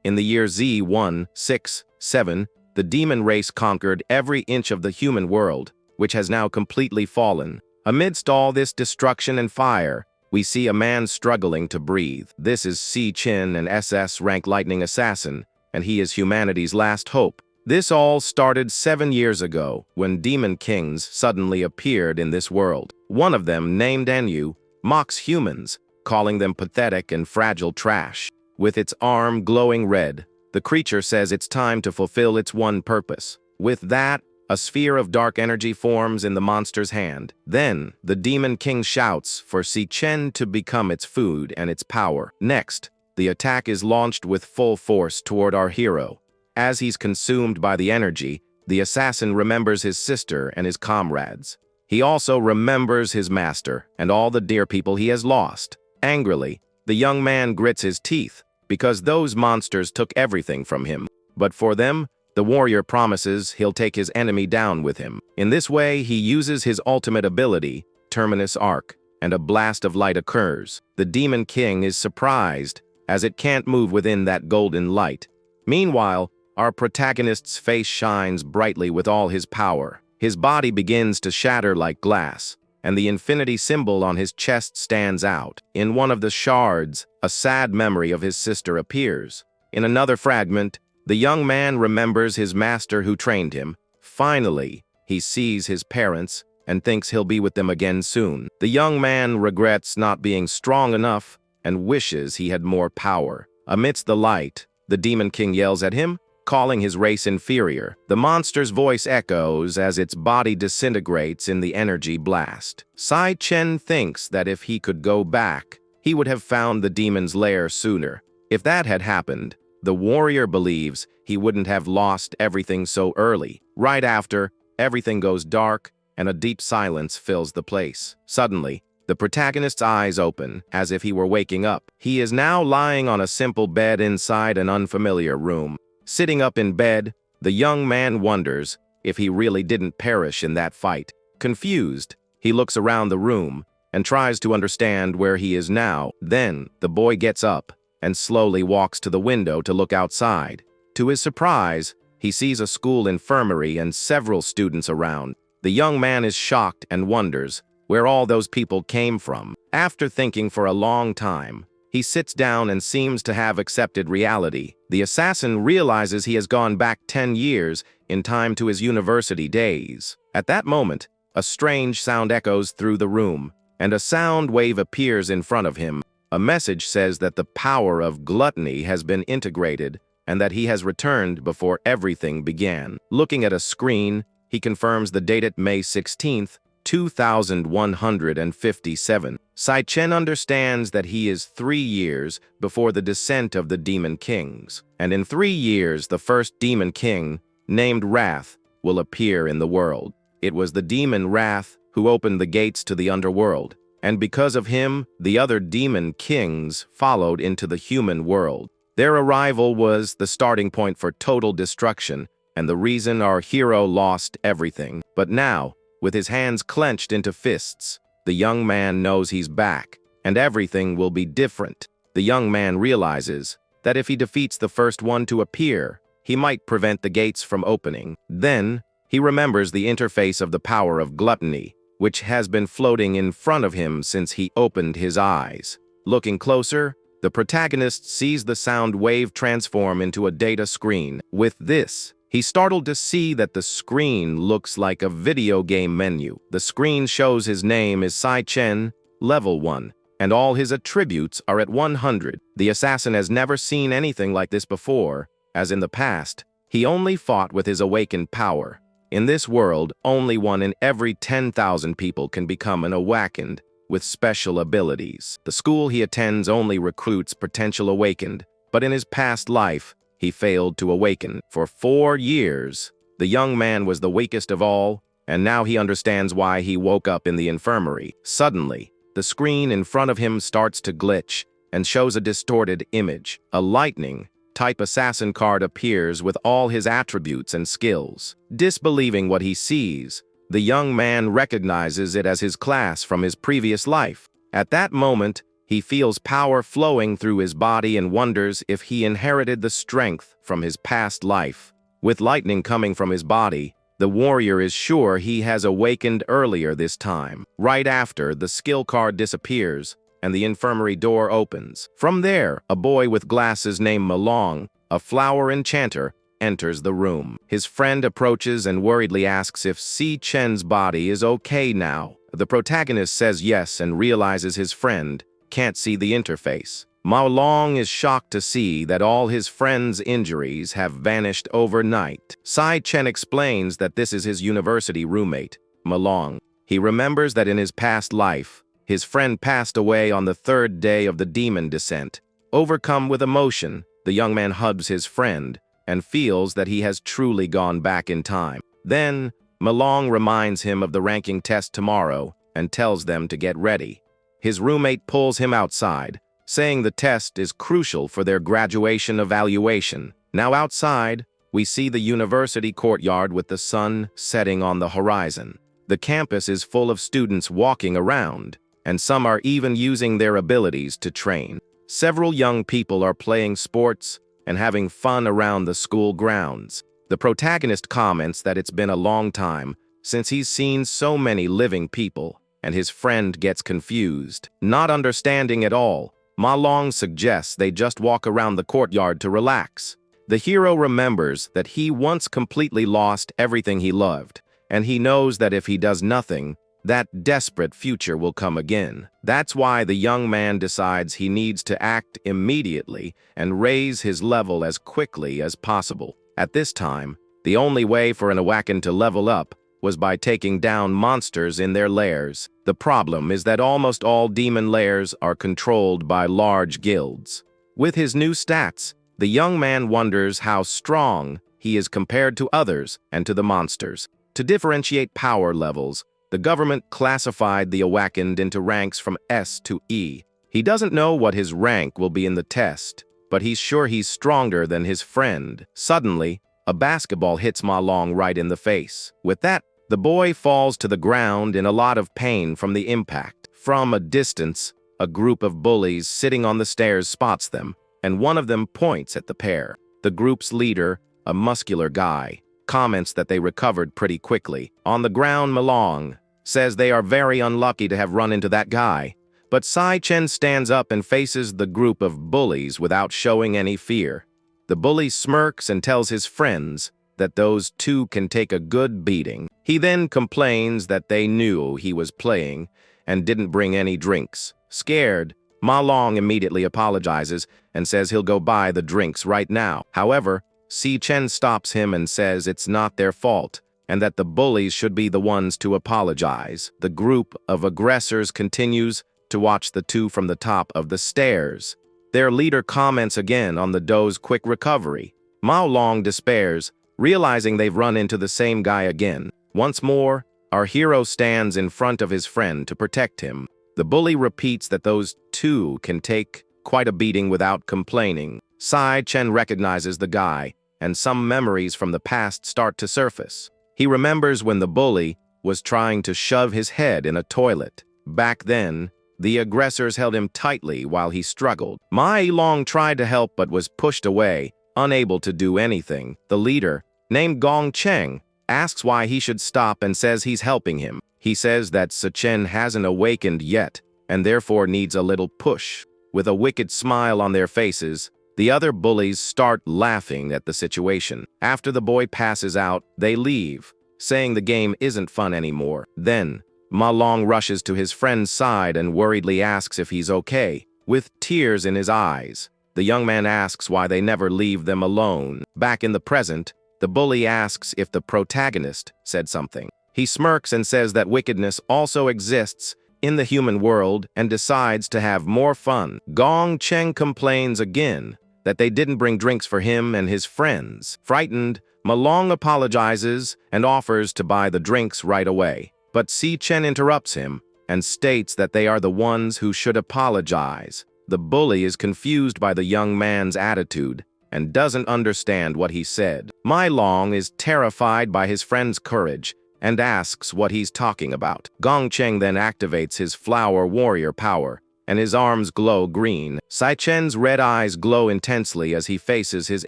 In the year Z167, the demon race conquered every inch of the human world, which has now completely fallen. Amidst all this destruction and fire, we see a man struggling to breathe. This is Si Chin, an SS rank lightning assassin, and he is humanity's last hope. This all started 7 years ago, when demon kings suddenly appeared in this world. One of them, named Enru, mocks humans, calling them pathetic and fragile trash. With its arm glowing red, the creature says it's time to fulfill its one purpose. With that, a sphere of dark energy forms in the monster's hand. Then, the demon king shouts for Si Chen to become its food and its power. Next, the attack is launched with full force toward our hero. As he's consumed by the energy, the assassin remembers his sister and his comrades. He also remembers his master and all the dear people he has lost. Angrily, the young man grits his teeth, because those monsters took everything from him. But for them, the warrior promises he'll take his enemy down with him. In this way, he uses his ultimate ability, Terminus Arc, and a blast of light occurs. The demon king is surprised, as it can't move within that golden light. Meanwhile, our protagonist's face shines brightly with all his power. His body begins to shatter like glass, and the infinity symbol on his chest stands out. In one of the shards, a sad memory of his sister appears. In another fragment, the young man remembers his master who trained him. Finally, he sees his parents and thinks he'll be with them again soon. The young man regrets not being strong enough and wishes he had more power. Amidst the light, the demon king yells at him, calling his race inferior. The monster's voice echoes as its body disintegrates in the energy blast. Si Chen thinks that if he could go back, he would have found the demon's lair sooner. If that had happened, the warrior believes he wouldn't have lost everything so early. Right after, everything goes dark and a deep silence fills the place. Suddenly, the protagonist's eyes open, as if he were waking up. He is now lying on a simple bed inside an unfamiliar room. Sitting up in bed, the young man wonders if he really didn't perish in that fight. Confused, he looks around the room and tries to understand where he is now. Then, the boy gets up and slowly walks to the window to look outside. To his surprise, he sees a school infirmary and several students around. The young man is shocked and wonders where all those people came from. After thinking for a long time, he sits down and seems to have accepted reality. The assassin realizes he has gone back 10 years in time to his university days. At that moment, a strange sound echoes through the room, and a sound wave appears in front of him. A message says that the power of gluttony has been integrated and that he has returned before everything began. Looking at a screen, he confirms the date at May 16th, 2157. Si Chen understands that he is 3 years before the descent of the demon kings, and in 3 years the first demon king, named Wrath, will appear in the world. It was the demon Wrath who opened the gates to the underworld, and because of him, the other demon kings followed into the human world. Their arrival was the starting point for total destruction, and the reason our hero lost everything. But now, with his hands clenched into fists, the young man knows he's back, and everything will be different. The young man realizes that if he defeats the first one to appear, he might prevent the gates from opening. Then, he remembers the interface of the power of gluttony, which has been floating in front of him since he opened his eyes. Looking closer, the protagonist sees the sound wave transform into a data screen. With this, he's startled to see that the screen looks like a video game menu. The screen shows his name is Si Chen, level 1, and all his attributes are at 100. The assassin has never seen anything like this before, as in the past, he only fought with his awakened power. In this world, only 1 in every 10,000 people can become an awakened with special abilities. The school he attends only recruits potential awakened, but in his past life, he failed to awaken. For 4 years, the young man was the weakest of all, and now he understands why he woke up in the infirmary. Suddenly, the screen in front of him starts to glitch and shows a distorted image. A lightning-type assassin card appears with all his attributes and skills. Disbelieving what he sees, the young man recognizes it as his class from his previous life. At that moment, He feels power flowing through his body and wonders if he inherited the strength from his past life. With lightning coming from his body, the warrior is sure he has awakened earlier this time. Right after, the skill card disappears, and the infirmary door opens. From there, a boy with glasses named Malong, a flower enchanter, enters the room. His friend approaches and worriedly asks if Si Chen's body is okay now. The protagonist says yes and realizes his friend can't see the interface. Mao Long is shocked to see that all his friend's injuries have vanished overnight. Si Chen explains that this is his university roommate, Malong. He remembers that in his past life, his friend passed away on the third day of the demon descent. Overcome with emotion, the young man hugs his friend and feels that he has truly gone back in time. Then, Malong reminds him of the ranking test tomorrow and tells them to get ready. His roommate pulls him outside, saying the test is crucial for their graduation evaluation. Now outside, we see the university courtyard with the sun setting on the horizon. The campus is full of students walking around, and some are even using their abilities to train. Several young people are playing sports and having fun around the school grounds. The protagonist comments that it's been a long time since he's seen so many living people, and his friend gets confused. Not understanding at all, Ma Long suggests they just walk around the courtyard to relax. The hero remembers that he once completely lost everything he loved, and he knows that if he does nothing, that desperate future will come again. That's why the young man decides he needs to act immediately and raise his level as quickly as possible. At this time, the only way for an Awaken to level up was by taking down monsters in their lairs. The problem is that almost all demon lairs are controlled by large guilds. With his new stats, the young man wonders how strong he is compared to others and to the monsters. To differentiate power levels, the government classified the Awakened into ranks from S to E. He doesn't know what his rank will be in the test, but he's sure he's stronger than his friend. Suddenly, a basketball hits Ma Long right in the face. With that, the boy falls to the ground in a lot of pain from the impact. From a distance, a group of bullies sitting on the stairs spots them, and one of them points at the pair. The group's leader, a muscular guy, comments that they recovered pretty quickly. On the ground, Malong says they are very unlucky to have run into that guy, but Si Chen stands up and faces the group of bullies without showing any fear. The bully smirks and tells his friends that those two can take a good beating. He then complains that they knew he was playing and didn't bring any drinks. Scared, Ma Long immediately apologizes and says he'll go buy the drinks right now. However, Si Chen stops him and says it's not their fault and that the bullies should be the ones to apologize. The group of aggressors continues to watch the two from the top of the stairs. Their leader comments again on the doe's quick recovery. Mao Long despairs, realizing they've run into the same guy again. Once more, our hero stands in front of his friend to protect him. The bully repeats that those two can take quite a beating without complaining. Si Chen recognizes the guy, and some memories from the past start to surface. He remembers when the bully was trying to shove his head in a toilet. Back then, the aggressors held him tightly while he struggled. Ma Long tried to help but was pushed away, unable to do anything. The leader, named Gong Cheng, asks why he should stop and says he's helping him. He says that Si Chen hasn't awakened yet and therefore needs a little push. With a wicked smile on their faces, the other bullies start laughing at the situation. After the boy passes out, they leave, saying the game isn't fun anymore. Then, Ma Long rushes to his friend's side and worriedly asks if he's okay. With tears in his eyes, the young man asks why they never leave them alone. Back in the present, the bully asks if the protagonist said something. He smirks and says that wickedness also exists in the human world and decides to have more fun. Gong Cheng complains again that they didn't bring drinks for him and his friends. Frightened, Malong apologizes and offers to buy the drinks right away. But Si Chen interrupts him and states that they are the ones who should apologize. The bully is confused by the young man's attitude and doesn't understand what he said. Ma Long is terrified by his friend's courage and asks what he's talking about. Gong Cheng then activates his flower warrior power and his arms glow green. Sai-chen's red eyes glow intensely as he faces his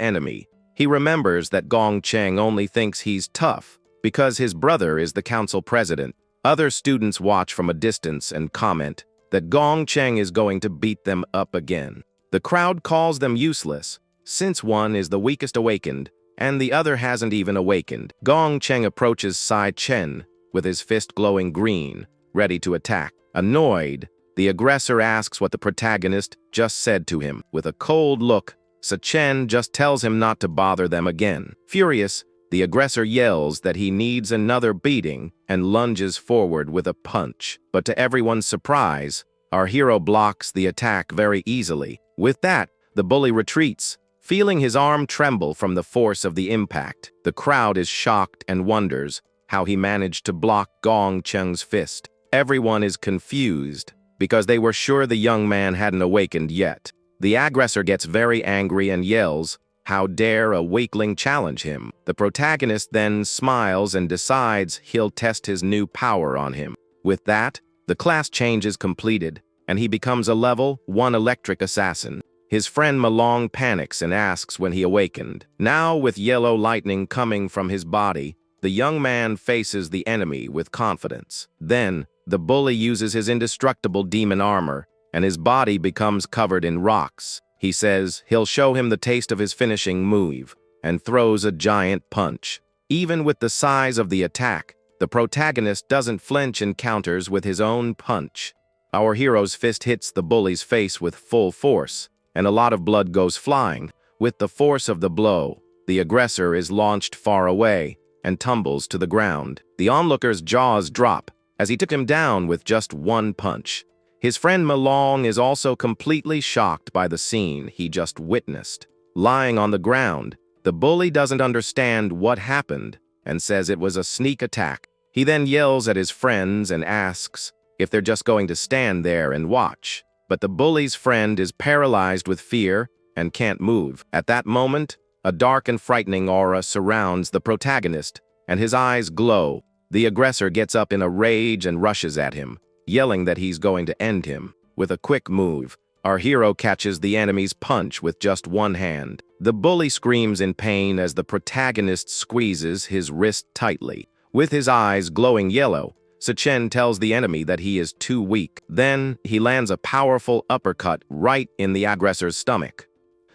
enemy. He remembers that Gong Cheng only thinks he's tough because his brother is the council president. Other students watch from a distance and comment that Gong Cheng is going to beat them up again. The crowd calls them useless, since one is the weakest awakened, and the other hasn't even awakened. Gong Cheng approaches Sai-chen with his fist glowing green, ready to attack. Annoyed, the aggressor asks what the protagonist just said to him. With a cold look, Sai-chen just tells him not to bother them again. Furious, the aggressor yells that he needs another beating and lunges forward with a punch. But to everyone's surprise, our hero blocks the attack very easily. With that, the bully retreats, feeling his arm tremble from the force of the impact. The crowd is shocked and wonders how he managed to block Gong Cheng's fist. Everyone is confused because they were sure the young man hadn't awakened yet. The aggressor gets very angry and yells, "How dare a weakling challenge him?" The protagonist then smiles and decides he'll test his new power on him. With that, the class change is completed, and he becomes a level 1 electric assassin. His friend Malong panics and asks when he awakened. Now, with yellow lightning coming from his body, the young man faces the enemy with confidence. Then, the bully uses his indestructible demon armor, and his body becomes covered in rocks. He says he'll show him the taste of his finishing move, and throws a giant punch. Even with the size of the attack, the protagonist doesn't flinch and counters with his own punch. Our hero's fist hits the bully's face with full force, and a lot of blood goes flying. With the force of the blow, the aggressor is launched far away and tumbles to the ground. The onlooker's jaws drop as he took him down with just one punch. His friend Malong is also completely shocked by the scene he just witnessed. Lying on the ground, the bully doesn't understand what happened and says it was a sneak attack. He then yells at his friends and asks if they're just going to stand there and watch. But the bully's friend is paralyzed with fear and can't move. At that moment, a dark and frightening aura surrounds the protagonist, and his eyes glow. The aggressor gets up in a rage and rushes at him, yelling that he's going to end him. With a quick move, our hero catches the enemy's punch with just one hand. The bully screams in pain as the protagonist squeezes his wrist tightly. With his eyes glowing yellow, Sai-chen tells the enemy that he is too weak. Then, he lands a powerful uppercut right in the aggressor's stomach.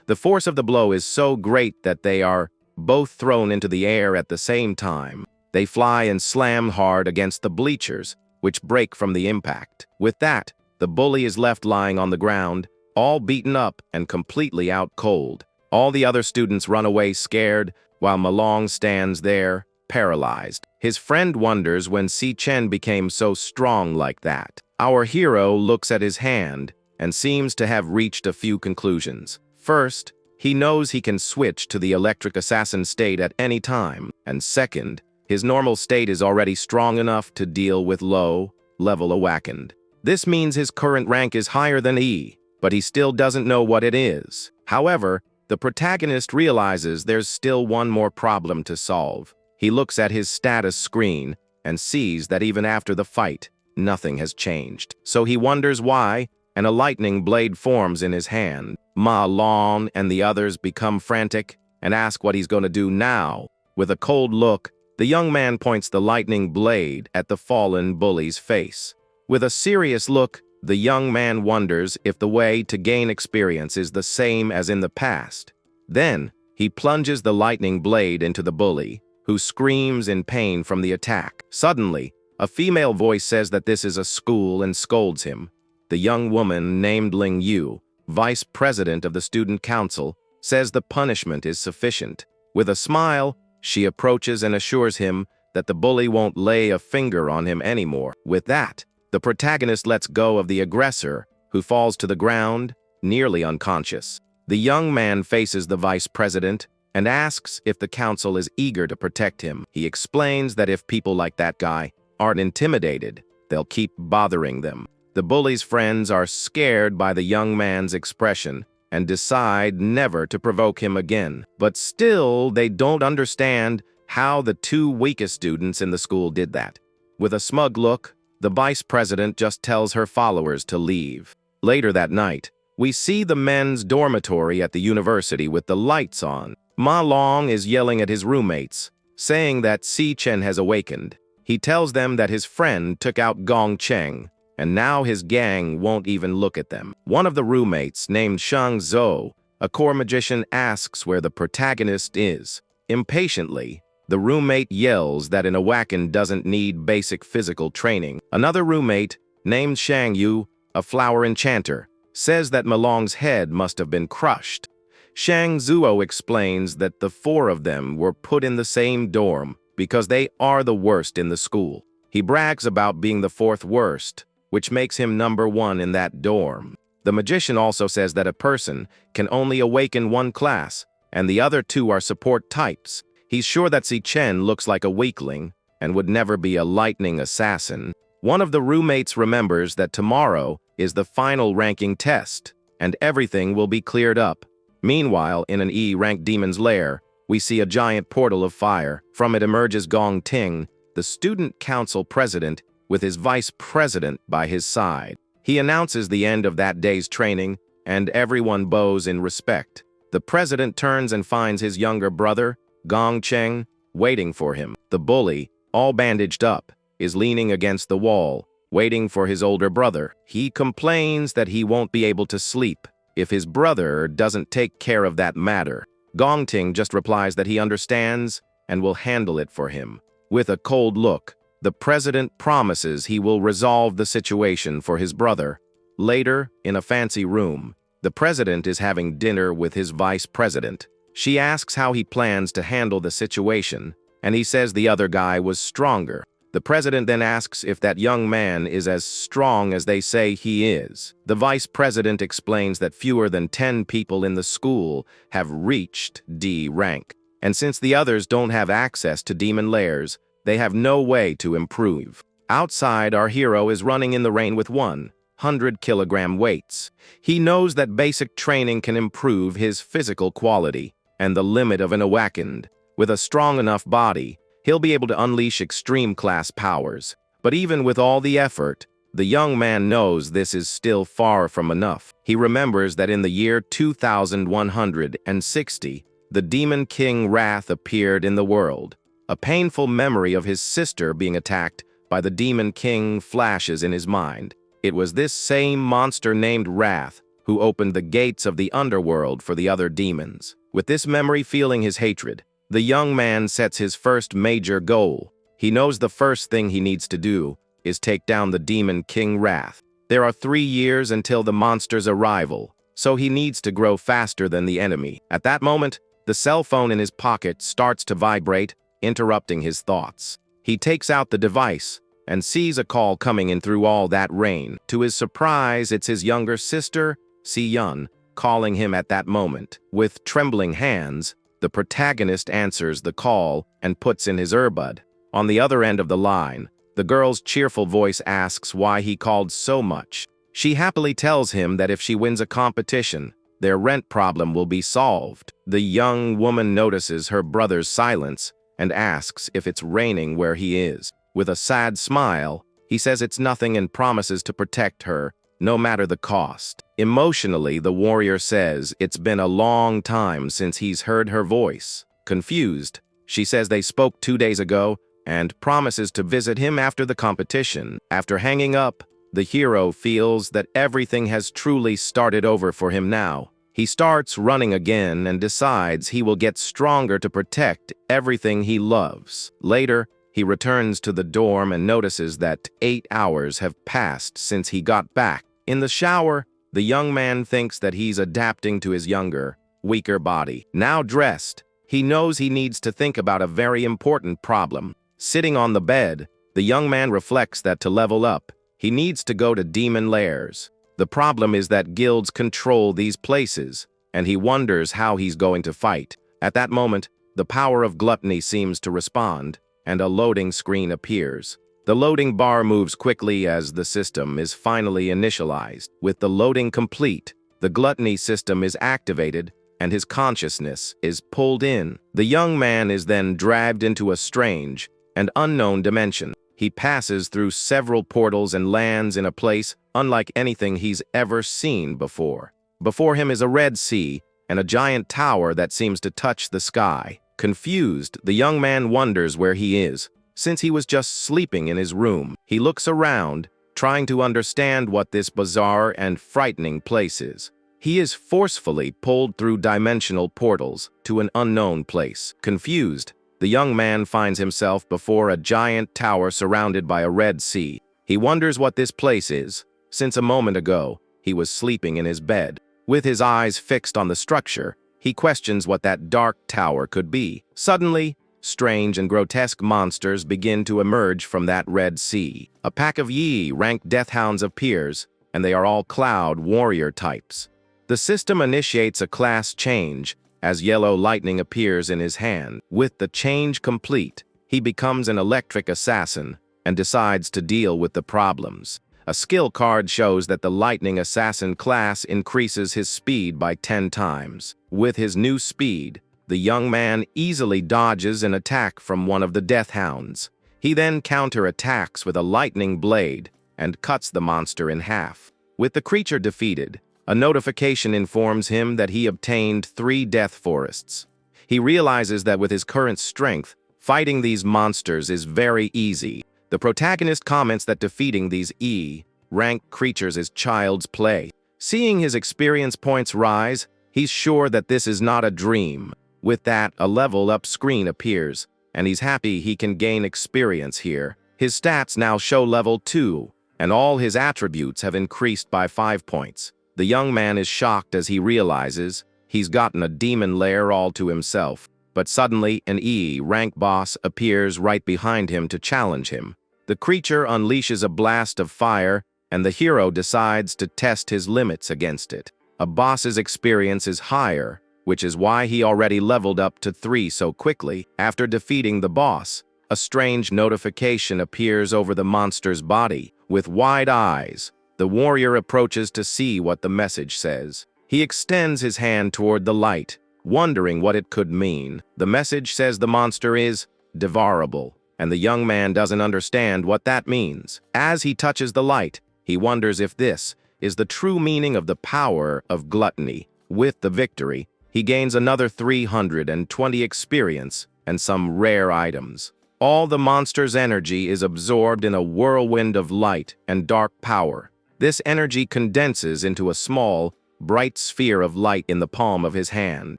The force of the blow is so great that they are both thrown into the air at the same time. They fly and slam hard against the bleachers, which break from the impact. With that, the bully is left lying on the ground, all beaten up and completely out cold. All the other students run away scared, while Malong stands there, paralyzed. His friend wonders when Sai-chen became so strong like that. Our hero looks at his hand and seems to have reached a few conclusions. First, he knows he can switch to the electric assassin state at any time. And second, his normal state is already strong enough to deal with low-level awakened. This means his current rank is higher than E, but he still doesn't know what it is. However, the protagonist realizes there's still one more problem to solve. He looks at his status screen and sees that even after the fight, nothing has changed. So he wonders why, and a lightning blade forms in his hand. Ma Long and the others become frantic and ask what he's going to do now. With a cold look, the young man points the lightning blade at the fallen bully's face. With a serious look, the young man wonders if the way to gain experience is the same as in the past. Then, he plunges the lightning blade into the bully, who screams in pain from the attack. Suddenly, a female voice says that this is a school and scolds him. The young woman named Ling Yu, vice president of the student council, says the punishment is sufficient. With a smile, she approaches and assures him that the bully won't lay a finger on him anymore. With that, the protagonist lets go of the aggressor, who falls to the ground, nearly unconscious. The young man faces the vice president and asks if the council is eager to protect him. He explains that if people like that guy aren't intimidated, they'll keep bothering them. The bully's friends are scared by the young man's expression and decide never to provoke him again. But still, they don't understand how the two weakest students in the school did that. With a smug look, the vice president just tells her followers to leave. Later that night, we see the men's dormitory at the university with the lights on. Ma Long is yelling at his roommates, saying that Si Chen has awakened. He tells them that his friend took out Gong Cheng, and now his gang won't even look at them. One of the roommates, named Shang Zhou, a core magician, asks where the protagonist is. Impatiently, the roommate yells that an awakened doesn't need basic physical training. Another roommate, named Shang Yu, a flower enchanter, says that Malong's head must have been crushed. Shang Zuo explains that the four of them were put in the same dorm because they are the worst in the school. He brags about being the fourth worst, which makes him number one in that dorm. The magician also says that a person can only awaken one class, and the other two are support types. He's sure that Si Chen looks like a weakling and would never be a lightning assassin. One of the roommates remembers that tomorrow is the final ranking test, and everything will be cleared up. Meanwhile, in an E-ranked demon's lair, we see a giant portal of fire. From it emerges Gong Ting, the student council president, with his vice president by his side. He announces the end of that day's training, and everyone bows in respect. The president turns and finds his younger brother, Gong Cheng, waiting for him. The bully, all bandaged up, is leaning against the wall, waiting for his older brother. He complains that he won't be able to sleep if his brother doesn't take care of that matter. Gong Ting just replies that he understands and will handle it for him. With a cold look, the president promises he will resolve the situation for his brother. Later, in a fancy room, the president is having dinner with his vice president. She asks how he plans to handle the situation, and he says the other guy was stronger. The president then asks if that young man is as strong as they say he is. The vice president explains that fewer than 10 people in the school have reached D rank, and since the others don't have access to demon lairs, they have no way to improve. Outside, our hero is running in the rain with 100-kilogram weights. He knows that basic training can improve his physical quality and the limit of an awakened. With a strong enough body, he'll be able to unleash extreme class powers. But even with all the effort, the young man knows this is still far from enough. He remembers that in the year 2160, the demon king Wrath appeared in the world. A painful memory of his sister being attacked by the demon king flashes in his mind. It was this same monster named Wrath who opened the gates of the underworld for the other demons. With this memory fueling his hatred, the young man sets his first major goal. He knows the first thing he needs to do is take down the demon king Wrath. There are 3 years until the monster's arrival, so he needs to grow faster than the enemy. At that moment, the cell phone in his pocket starts to vibrate, interrupting his thoughts. He takes out the device and sees a call coming in through all that rain. To his surprise, it's his younger sister, Si Yun, calling him at that moment. With trembling hands, the protagonist answers the call and puts in his earbud. On the other end of the line, the girl's cheerful voice asks why he called so much. She happily tells him that if she wins a competition, their rent problem will be solved. The young woman notices her brother's silence and asks if it's raining where he is. With a sad smile, he says it's nothing and promises to protect her, no matter the cost. Emotionally, the warrior says it's been a long time since he's heard her voice. Confused, she says they spoke 2 days ago and promises to visit him after the competition. After hanging up, the hero feels that everything has truly started over for him now. He starts running again and decides he will get stronger to protect everything he loves. Later, he returns to the dorm and notices that 8 hours have passed since he got back. In the shower, the young man thinks that he's adapting to his younger, weaker body. Now dressed, he knows he needs to think about a very important problem. Sitting on the bed, the young man reflects that to level up, he needs to go to demon lairs. The problem is that guilds control these places, and he wonders how he's going to fight. At that moment, the power of gluttony seems to respond, and a loading screen appears. The loading bar moves quickly as the system is finally initialized. With the loading complete, the gluttony system is activated, and his consciousness is pulled in. The young man is then dragged into a strange and unknown dimension. He passes through several portals and lands in a place unlike anything he's ever seen before. Before him is a red sea and a giant tower that seems to touch the sky. Confused, the young man wonders where he is, since he was just sleeping in his room. He looks around, trying to understand what this bizarre and frightening place is. He is forcefully pulled through dimensional portals to an unknown place. Confused, the young man finds himself before a giant tower surrounded by a red sea. He wonders what this place is, since a moment ago, he was sleeping in his bed. With his eyes fixed on the structure, he questions what that dark tower could be. Suddenly, strange and grotesque monsters begin to emerge from that red sea. A pack of ranked deathhounds appears, and they are all cloud warrior types. The system initiates a class change as yellow lightning appears in his hand. With the change complete, he becomes an electric assassin and decides to deal with the problems. A skill card shows that the lightning assassin class increases his speed by 10 times. With his new speed, the young man easily dodges an attack from one of the deathhounds. He then counterattacks with a lightning blade and cuts the monster in half. With the creature defeated, a notification informs him that he obtained 3 death forests. He realizes that with his current strength, fighting these monsters is very easy. The protagonist comments that defeating these E-rank creatures is child's play. Seeing his experience points rise, he's sure that this is not a dream. With that, a level up screen appears, and he's happy he can gain experience here. His stats now show level 2, and all his attributes have increased by 5 points. The young man is shocked as he realizes he's gotten a demon lair all to himself. But suddenly, an E-rank boss appears right behind him to challenge him. The creature unleashes a blast of fire, and the hero decides to test his limits against it. A boss's experience is higher, which is why he already leveled up to 3 so quickly. After defeating the boss, a strange notification appears over the monster's body. With wide eyes, the warrior approaches to see what the message says. He extends his hand toward the light, wondering what it could mean. The message says the monster is devourable, and the young man doesn't understand what that means. As he touches the light, he wonders if this is the true meaning of the power of gluttony. With the victory, he gains another 320 experience and some rare items. All the monster's energy is absorbed in a whirlwind of light and dark power. This energy condenses into a small, bright sphere of light in the palm of his hand.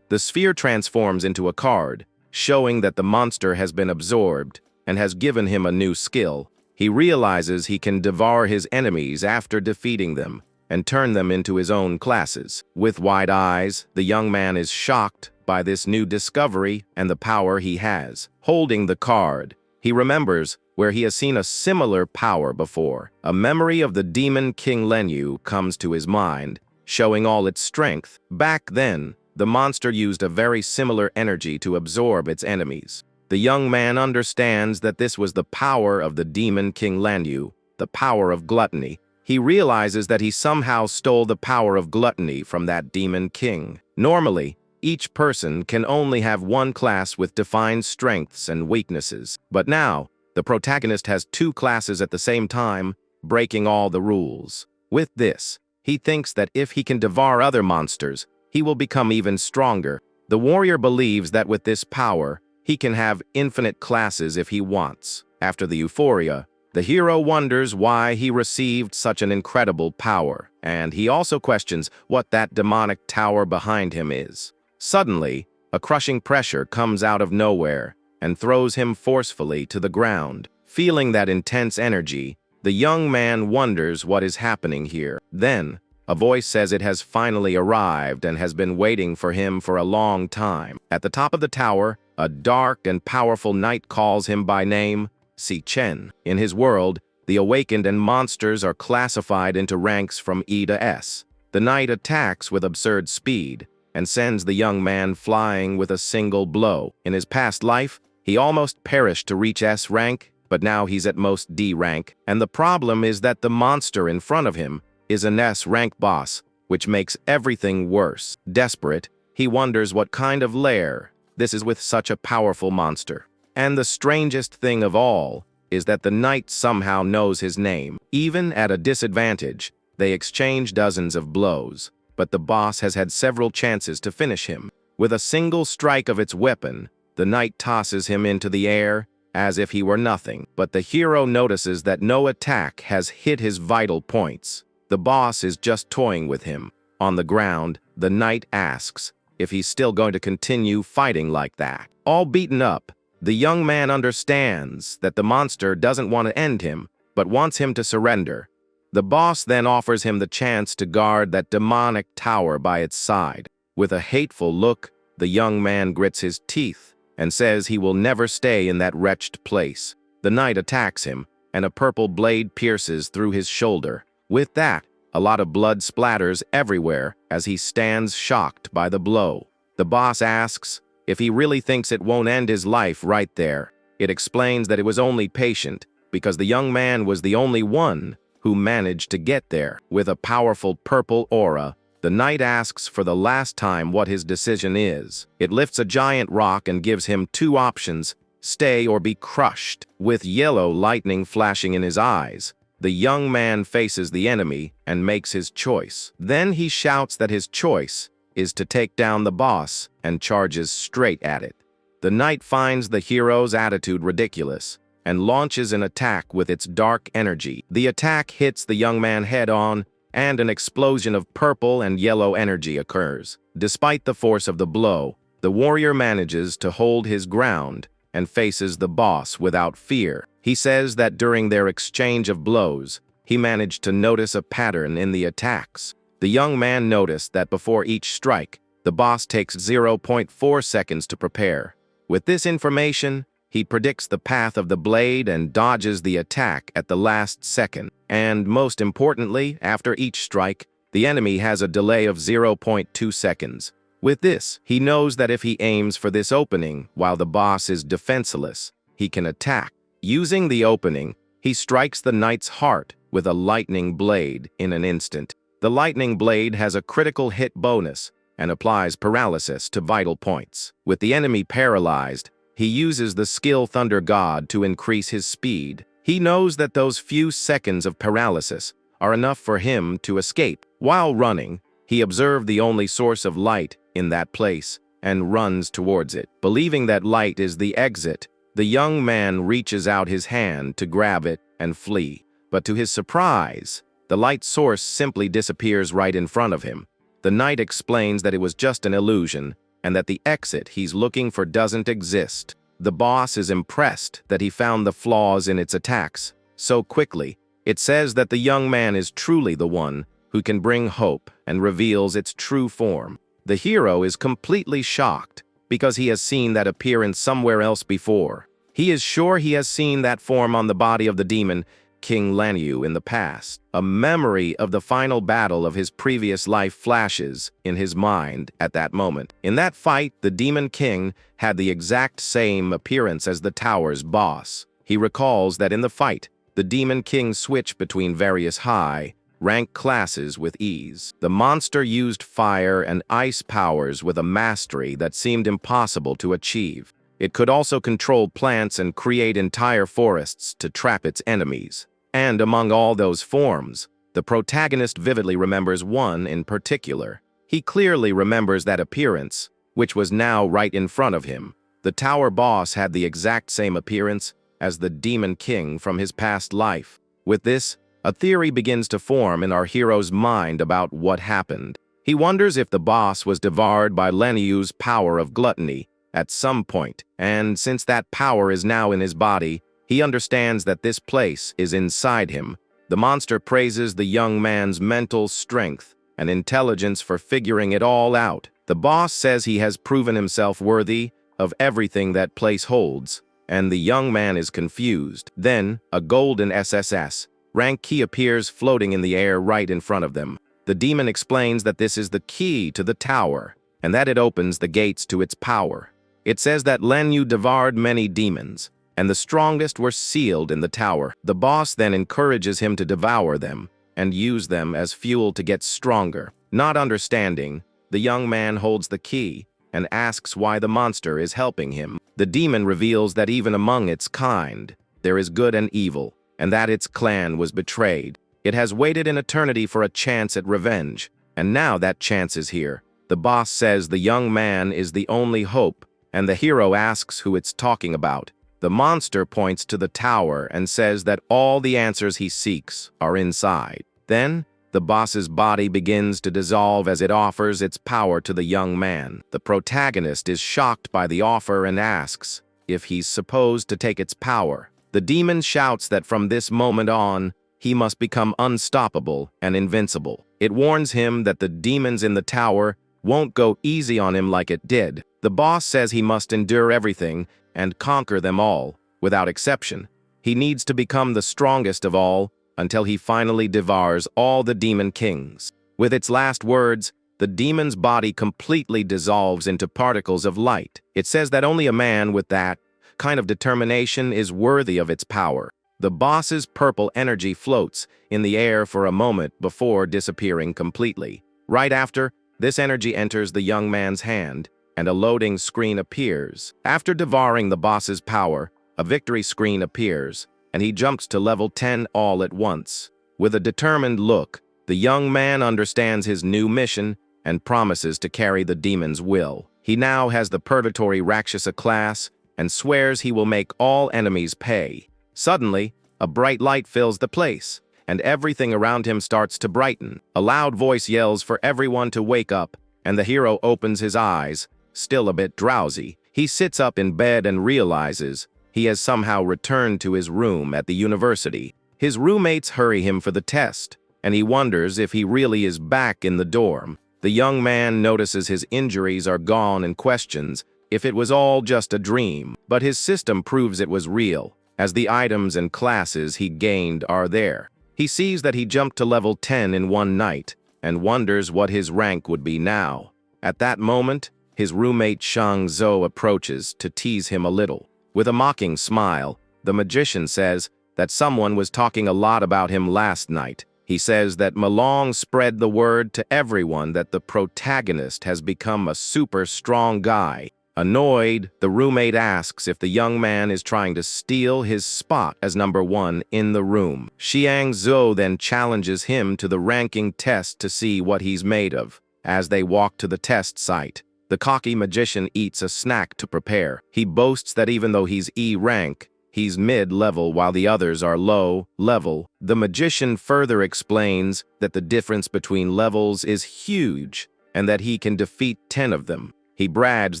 The sphere transforms into a card, showing that the monster has been absorbed and has given him a new skill. He realizes he can devour his enemies after defeating them and turn them into his own classes. With wide eyes, the young man is shocked by this new discovery and the power he has. Holding the card, he remembers where he has seen a similar power before. A memory of the demon King Lenyu comes to his mind, showing all its strength. Back then, the monster used a very similar energy to absorb its enemies. The young man understands that this was the power of the demon King Lenyu, the power of gluttony. He realizes that he somehow stole the power of gluttony from that demon king. Normally, each person can only have one class with defined strengths and weaknesses. But now, the protagonist has 2 classes at the same time, breaking all the rules. With this, he thinks that if he can devour other monsters, he will become even stronger. The warrior believes that with this power, he can have infinite classes if he wants. After the euphoria, the hero wonders why he received such an incredible power, and he also questions what that demonic tower behind him is. Suddenly, a crushing pressure comes out of nowhere and throws him forcefully to the ground. Feeling that intense energy, the young man wonders what is happening here. Then, a voice says it has finally arrived and has been waiting for him for a long time. At the top of the tower, a dark and powerful knight calls him by name, Si Chen. In his world, the awakened and monsters are classified into ranks from E to S. The knight attacks with absurd speed and sends the young man flying with a single blow. In his past life, he almost perished to reach S rank, but now he's at most D rank, and the problem is that the monster in front of him is an S rank boss, which makes everything worse. Desperate, he wonders what kind of lair this is with such a powerful monster. And the strangest thing of all is that the knight somehow knows his name. Even at a disadvantage, they exchange dozens of blows, but the boss has had several chances to finish him. With a single strike of its weapon, the knight tosses him into the air as if he were nothing, but the hero notices that no attack has hit his vital points. The boss is just toying with him. On the ground, the knight asks if he's still going to continue fighting like that. All beaten up, the young man understands that the monster doesn't want to end him, but wants him to surrender. The boss then offers him the chance to guard that demonic tower by its side. With a hateful look, the young man grits his teeth and says he will never stay in that wretched place. The knight attacks him, and a purple blade pierces through his shoulder. With that, a lot of blood splatters everywhere as he stands shocked by the blow. The boss asks if he really thinks it won't end his life right there. It explains that it was only patient because the young man was the only one who managed to get there. With a powerful purple aura, the knight asks for the last time what his decision is. It lifts a giant rock and gives him two options: stay or be crushed. With yellow lightning flashing in his eyes, the young man faces the enemy and makes his choice. Then he shouts that his choice is to take down the boss and charges straight at it. The knight finds the hero's attitude ridiculous and launches an attack with its dark energy. The attack hits the young man head-on, and an explosion of purple and yellow energy occurs. Despite the force of the blow, the warrior manages to hold his ground and faces the boss without fear. He says that during their exchange of blows, he managed to notice a pattern in the attacks. The young man noticed that before each strike, the boss takes 0.4 seconds to prepare. With this information, he predicts the path of the blade and dodges the attack at the last second. And most importantly, after each strike, the enemy has a delay of 0.2 seconds. With this, he knows that if he aims for this opening while the boss is defenseless, he can attack. Using the opening, he strikes the knight's heart with a lightning blade in an instant. The lightning blade has a critical hit bonus and applies paralysis to vital points. With the enemy paralyzed, he uses the skill Thunder God to increase his speed. He knows that those few seconds of paralysis are enough for him to escape. While running, he observed the only source of light in that place and runs towards it. Believing that light is the exit, the young man reaches out his hand to grab it and flee. But to his surprise, the light source simply disappears right in front of him. The knight explains that it was just an illusion and that the exit he's looking for doesn't exist. The boss is impressed that he found the flaws in its attacks so quickly. It says that the young man is truly the one who can bring hope and reveals its true form. The hero is completely shocked because he has seen that appearance somewhere else before. He is sure he has seen that form on the body of the demon King Lanyu in the past. A memory of the final battle of his previous life flashes in his mind at that moment. In that fight, the Demon King had the exact same appearance as the tower's boss. He recalls that in the fight, the Demon King switched between various high-rank classes with ease. The monster used fire and ice powers with a mastery that seemed impossible to achieve. It could also control plants and create entire forests to trap its enemies. And among all those forms, the protagonist vividly remembers one in particular. He clearly remembers that appearance, which was now right in front of him. The tower boss had the exact same appearance as the Demon King from his past life. With this, a theory begins to form in our hero's mind about what happened. He wonders if the boss was devoured by Lanyu's power of gluttony at some point, and since that power is now in his body, he understands that this place is inside him. The monster praises the young man's mental strength and intelligence for figuring it all out. The boss says he has proven himself worthy of everything that place holds, and the young man is confused. Then, a golden SSS rank key appears floating in the air right in front of them. The demon explains that this is the key to the tower, and that it opens the gates to its power. It says that Lanyu devoured many demons, and the strongest were sealed in the tower. The boss then encourages him to devour them and use them as fuel to get stronger. Not understanding, the young man holds the key and asks why the monster is helping him. The demon reveals that even among its kind, there is good and evil, and that its clan was betrayed. It has waited in eternity for a chance at revenge, and now that chance is here. The boss says the young man is the only hope, and the hero asks who it's talking about. The monster points to the tower and says that all the answers he seeks are inside. Then, the boss's body begins to dissolve as it offers its power to the young man. The protagonist is shocked by the offer and asks if he's supposed to take its power. The demon shouts that from this moment on, he must become unstoppable and invincible. It warns him that the demons in the tower won't go easy on him like it did. The boss says he must endure everything and conquer them all, without exception. He needs to become the strongest of all until he finally devours all the demon kings. With its last words, the demon's body completely dissolves into particles of light. It says that only a man with that kind of determination is worthy of its power. The boss's purple energy floats in the air for a moment before disappearing completely. Right after, this energy enters the young man's hand, and a loading screen appears. After devouring the boss's power, a victory screen appears, and he jumps to level 10 all at once. With a determined look, the young man understands his new mission and promises to carry the demon's will. He now has the Purgatory Rakshasa class and swears he will make all enemies pay. Suddenly, a bright light fills the place, and everything around him starts to brighten. A loud voice yells for everyone to wake up, and the hero opens his eyes, still a bit drowsy. He sits up in bed and realizes he has somehow returned to his room at the university. His roommates hurry him for the test, and he wonders if he really is back in the dorm. The young man notices his injuries are gone and questions if it was all just a dream, but his system proves it was real, as the items and classes he gained are there. He sees that he jumped to level 10 in one night, and wonders what his rank would be now. At that moment, his roommate Shang Zhou approaches to tease him a little. With a mocking smile, the magician says that someone was talking a lot about him last night. He says that Malong spread the word to everyone that the protagonist has become a super strong guy. Annoyed, the roommate asks if the young man is trying to steal his spot as number 1 in the room. Xiang Zhou then challenges him to the ranking test to see what he's made of. As they walk to the test site, the cocky magician eats a snack to prepare. He boasts that even though he's E rank, he's mid-level while the others are low-level. The magician further explains that the difference between levels is huge and that he can defeat 10 of them. He brags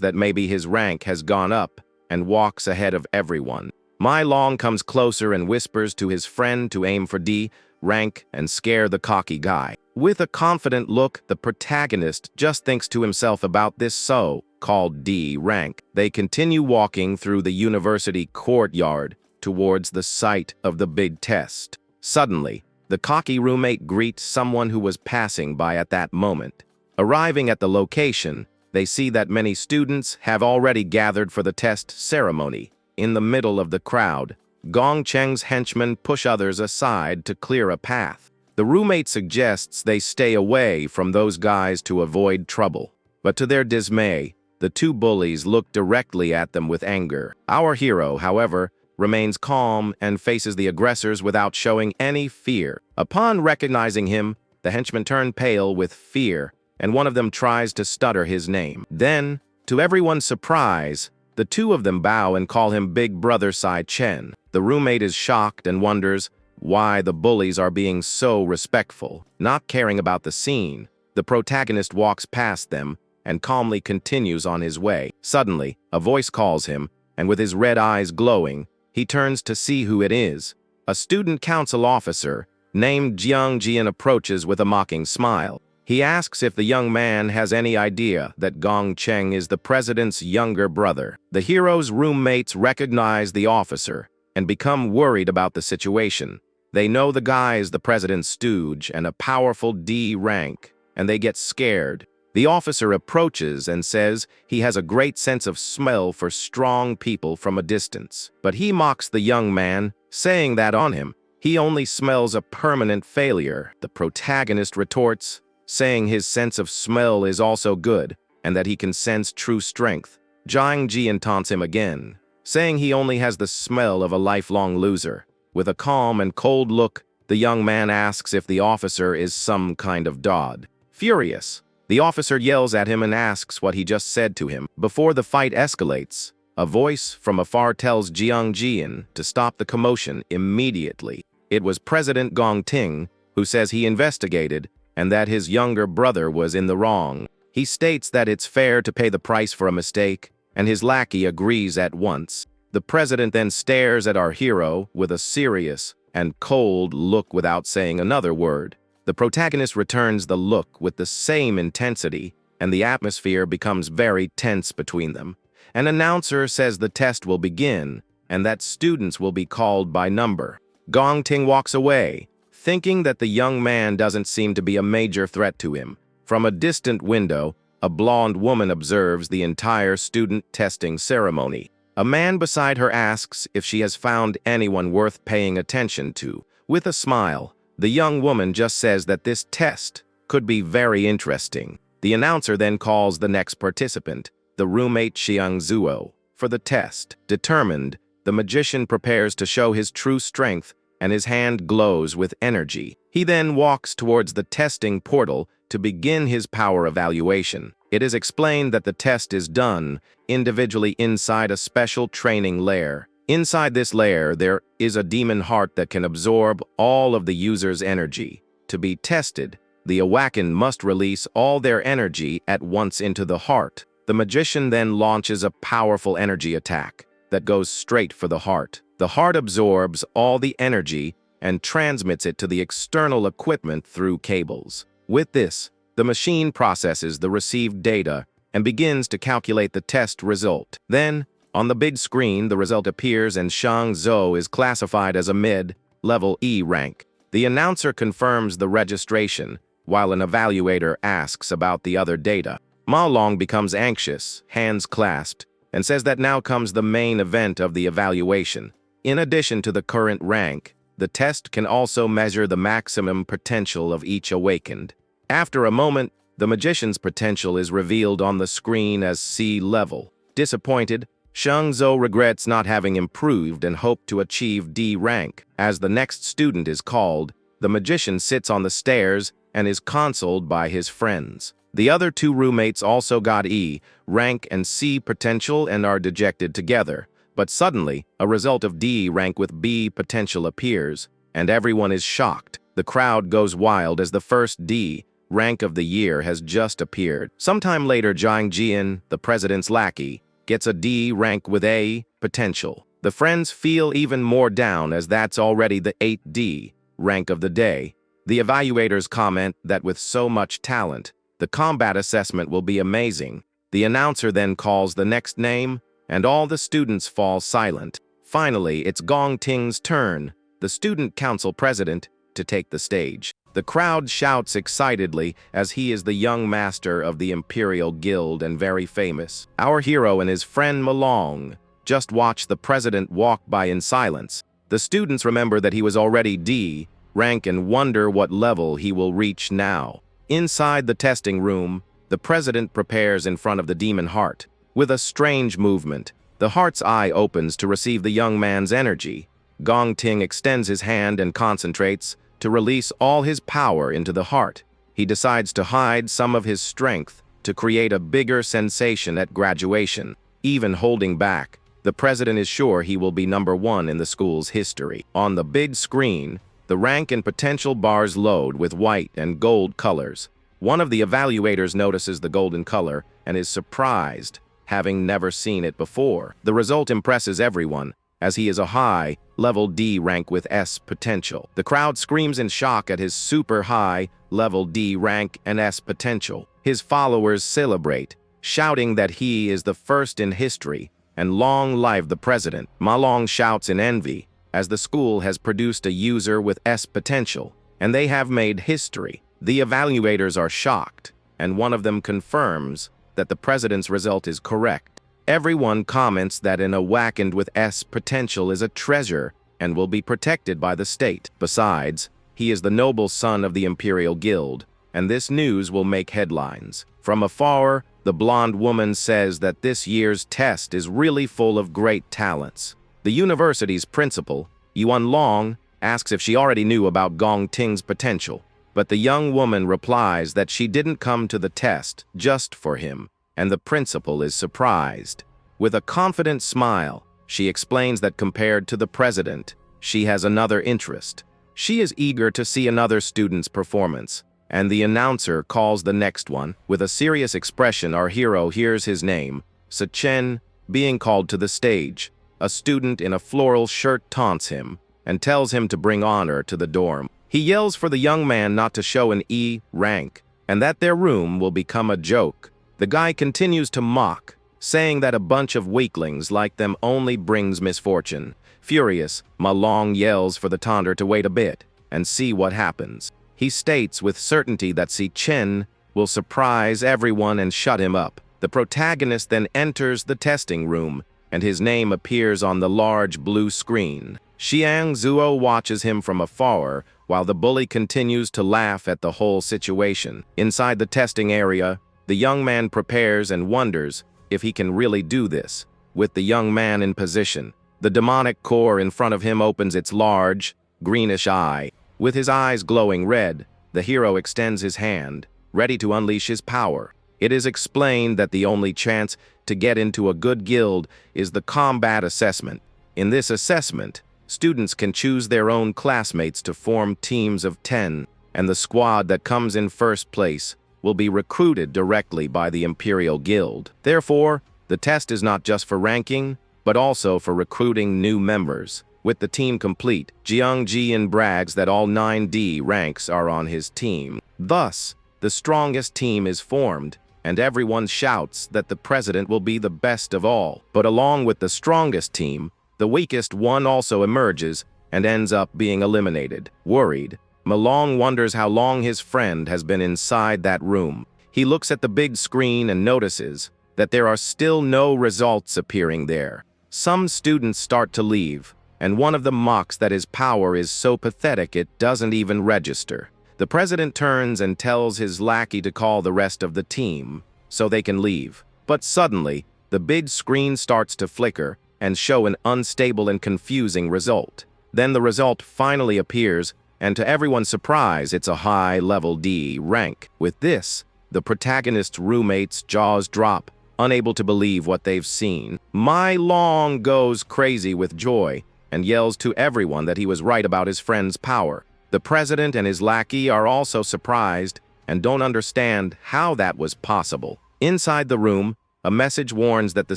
that maybe his rank has gone up and walks ahead of everyone. Mai Long comes closer and whispers to his friend to aim for D rank and scare the cocky guy. With a confident look, the protagonist just thinks to himself about this so-called D rank. They continue walking through the university courtyard towards the site of the big test. Suddenly, the cocky roommate greets someone who was passing by at that moment. Arriving at the location, they see that many students have already gathered for the test ceremony. In the middle of the crowd, Gong Cheng's henchmen push others aside to clear a path. The roommate suggests they stay away from those guys to avoid trouble. But to their dismay, the two bullies look directly at them with anger. Our hero, however, remains calm and faces the aggressors without showing any fear. Upon recognizing him, the henchmen turn pale with fear, and one of them tries to stutter his name. Then, to everyone's surprise, the two of them bow and call him Big Brother Sai Chen. The roommate is shocked and wonders why the bullies are being so respectful. Not caring about the scene, the protagonist walks past them and calmly continues on his way. Suddenly, a voice calls him, and with his red eyes glowing, he turns to see who it is. A student council officer named Jiang Jian approaches with a mocking smile. He asks if the young man has any idea that Gong Cheng is the president's younger brother. The hero's roommates recognize the officer and become worried about the situation. They know the guy is the president's stooge and a powerful D rank, and they get scared. The officer approaches and says he has a great sense of smell for strong people from a distance. But he mocks the young man, saying that on him, he only smells a permanent failure. The protagonist retorts, saying his sense of smell is also good, and that he can sense true strength. Jiang Jian taunts him again, saying he only has the smell of a lifelong loser. With a calm and cold look, the young man asks if the officer is some kind of dod. Furious, the officer yells at him and asks what he just said to him. Before the fight escalates, a voice from afar tells Jiang Jian to stop the commotion immediately. It was President Gong Ting, who says he investigated and that his younger brother was in the wrong. He states that it's fair to pay the price for a mistake, and his lackey agrees at once. The president then stares at our hero with a serious and cold look without saying another word. The protagonist returns the look with the same intensity, and the atmosphere becomes very tense between them. An announcer says the test will begin, and that students will be called by number. Gong Ting walks away, thinking that the young man doesn't seem to be a major threat to him. From a distant window, a blonde woman observes the entire student testing ceremony. A man beside her asks if she has found anyone worth paying attention to. With a smile, the young woman just says that this test could be very interesting. The announcer then calls the next participant, the roommate Xiang Zuo, for the test. Determined, the magician prepares to show his true strength, and his hand glows with energy. He then walks towards the testing portal to begin his power evaluation. It is explained that the test is done individually inside a special training layer. Inside this layer, there is a demon heart that can absorb all of the user's energy. To be tested, the awakened must release all their energy at once into the heart. The magician then launches a powerful energy attack that goes straight for the heart. The heart absorbs all the energy and transmits it to the external equipment through cables. With this, the machine processes the received data and begins to calculate the test result. Then, on the big screen, the result appears and Xiang Zuo is classified as a mid-level E rank. The announcer confirms the registration, while an evaluator asks about the other data. Ma Long becomes anxious, hands clasped, and says that now comes the main event of the evaluation. In addition to the current rank, the test can also measure the maximum potential of each awakened. After a moment, the magician's potential is revealed on the screen as C level. Disappointed, Xiang Zuo regrets not having improved and hoped to achieve D rank. As the next student is called, the magician sits on the stairs and is consoled by his friends. The other two roommates also got E rank and C potential and are dejected together. But suddenly, a result of D rank with B potential appears, and everyone is shocked. The crowd goes wild as the first D rank of the year has just appeared. Sometime later, Jiang Jian, the president's lackey, gets a D rank with A potential. The friends feel even more down as that's already the 8th D rank of the day. The evaluators comment that with so much talent, the combat assessment will be amazing. The announcer then calls the next name, and all the students fall silent. Finally, it's Gong Ting's turn, the student council president, to take the stage. The crowd shouts excitedly as he is the young master of the Imperial Guild and very famous. Our hero and his friend Malong just watch the president walk by in silence. The students remember that he was already D rank and wonder what level he will reach now. Inside the testing room, the president prepares in front of the demon heart. With a strange movement, the heart's eye opens to receive the young man's energy. Gong Ting extends his hand and concentrates to release all his power into the heart. He decides to hide some of his strength to create a bigger sensation at graduation. Even holding back, the president is sure he will be number 1 in the school's history. On the big screen, the rank and potential bars load with white and gold colors. One of the evaluators notices the golden color and is surprised, having never seen it before. The result impresses everyone, as he is a high-level D rank with S potential. The crowd screams in shock at his super high-level D rank and S potential. His followers celebrate, shouting that he is the first in history, and long live the president. Ma Long shouts in envy, as the school has produced a user with S potential, and they have made history. The evaluators are shocked, and one of them confirms that the president's result is correct. Everyone comments that an awakened with S potential is a treasure and will be protected by the state. Besides, he is the noble son of the Imperial Guild, and this news will make headlines. From afar, the blonde woman says that this year's test is really full of great talents. The university's principal, Yuan Long, asks if she already knew about Gong Ting's potential, but the young woman replies that she didn't come to the test just for him, and the principal is surprised. With a confident smile, she explains that compared to the president, she has another interest. She is eager to see another student's performance, and the announcer calls the next one. With a serious expression, our hero hears his name, Sa-chen, being called to the stage. A student in a floral shirt taunts him and tells him to bring honor to the dorm. He yells for the young man not to show an E rank, and that their room will become a joke. The guy continues to mock, saying that a bunch of weaklings like them only brings misfortune. Furious, Ma Long yells for the taunter to wait a bit and see what happens. He states with certainty that Si Chen will surprise everyone and shut him up. The protagonist then enters the testing room, and his name appears on the large blue screen. Xiang Zuo watches him from afar, while the bully continues to laugh at the whole situation. Inside the testing area, the young man prepares and wonders if he can really do this. With the young man in position, the demonic core in front of him opens its large, greenish eye. With his eyes glowing red, the hero extends his hand, ready to unleash his power. It is explained that the only chance to get into a good guild is the combat assessment. In this assessment, students can choose their own classmates to form teams of 10, and the squad that comes in first place will be recruited directly by the Imperial Guild. Therefore, the test is not just for ranking, but also for recruiting new members. With the team complete, Jiang Jian brags that all 9D ranks are on his team. Thus, the strongest team is formed, and everyone shouts that the president will be the best of all. But along with the strongest team, the weakest one also emerges and ends up being eliminated. Worried, Ma Long wonders how long his friend has been inside that room. He looks at the big screen and notices that there are still no results appearing there. Some students start to leave, and one of them mocks that his power is so pathetic it doesn't even register. The president turns and tells his lackey to call the rest of the team so they can leave. But suddenly, the big screen starts to flicker and show an unstable and confusing result. Then the result finally appears, and to everyone's surprise, it's a high-level D rank. With this, the protagonist's roommates' jaws drop, unable to believe what they've seen. Ma Long goes crazy with joy and yells to everyone that he was right about his friend's power. The president and his lackey are also surprised and don't understand how that was possible. Inside the room, a message warns that the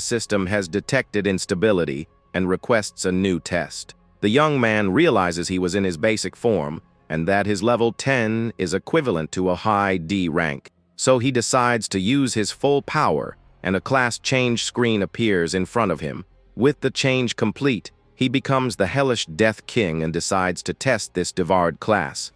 system has detected instability and requests a new test. The young man realizes he was in his basic form and that his level 10 is equivalent to a high D rank. So he decides to use his full power, and a class change screen appears in front of him. With the change complete, he becomes the hellish Death King and decides to test this devoured class.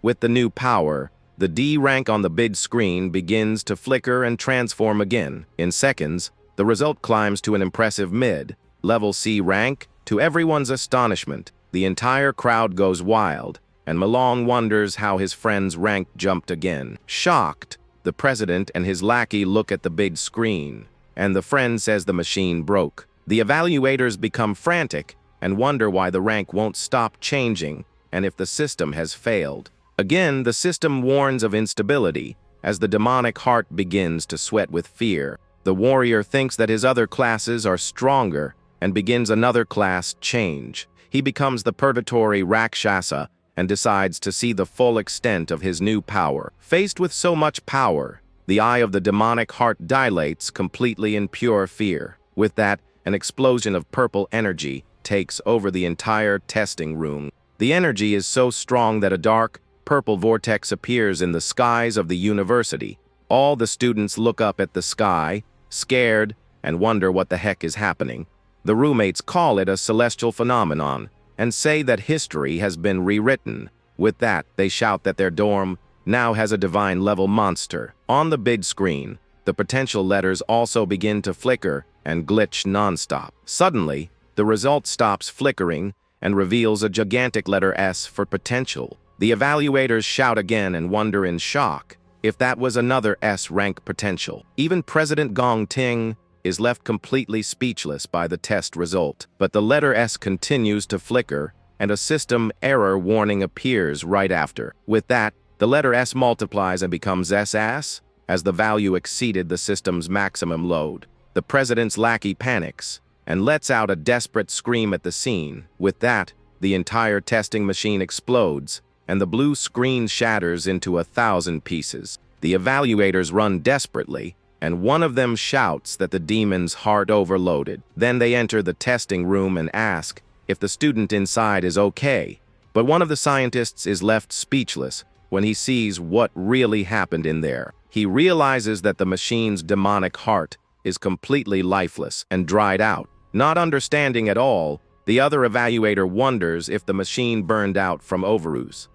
With the new power, the D rank on the big screen begins to flicker and transform again. In seconds, the result climbs to an impressive mid-level C rank. To everyone's astonishment, the entire crowd goes wild, and Ma Long wonders how his friend's rank jumped again. Shocked, the president and his lackey look at the big screen, and the friend says the machine broke. The evaluators become frantic and wonder why the rank won't stop changing and if the system has failed. Again, the system warns of instability as the demonic heart begins to sweat with fear. The warrior thinks that his other classes are stronger and begins another class change. He becomes the purgatory Rakshasa and decides to see the full extent of his new power. Faced with so much power, the eye of the demonic heart dilates completely in pure fear. With that, an explosion of purple energy takes over the entire testing room. The energy is so strong that a dark, purple vortex appears in the skies of the university. All the students look up at the sky, scared, and wonder what the heck is happening. The roommates call it a celestial phenomenon and say that history has been rewritten. With that, they shout that their dorm now has a divine-level monster. On the big screen, the potential letters also begin to flicker and glitch non-stop. Suddenly, the result stops flickering and reveals a gigantic letter S for potential. The evaluators shout again and wonder in shock if that was another S-rank potential. Even President Gong Ting is left completely speechless by the test result. But the letter S continues to flicker, and a system error warning appears right after. With that, the letter S multiplies and becomes SS, as the value exceeded the system's maximum load. The president's lackey panics and lets out a desperate scream at the scene. With that, the entire testing machine explodes, and the blue screen shatters into 1,000 pieces. The evaluators run desperately, and one of them shouts that the demon's heart overloaded. Then they enter the testing room and ask if the student inside is okay. But one of the scientists is left speechless when he sees what really happened in there. He realizes that the machine's demonic heart is completely lifeless and dried out. Not understanding at all, the other evaluator wonders if the machine burned out from overuse.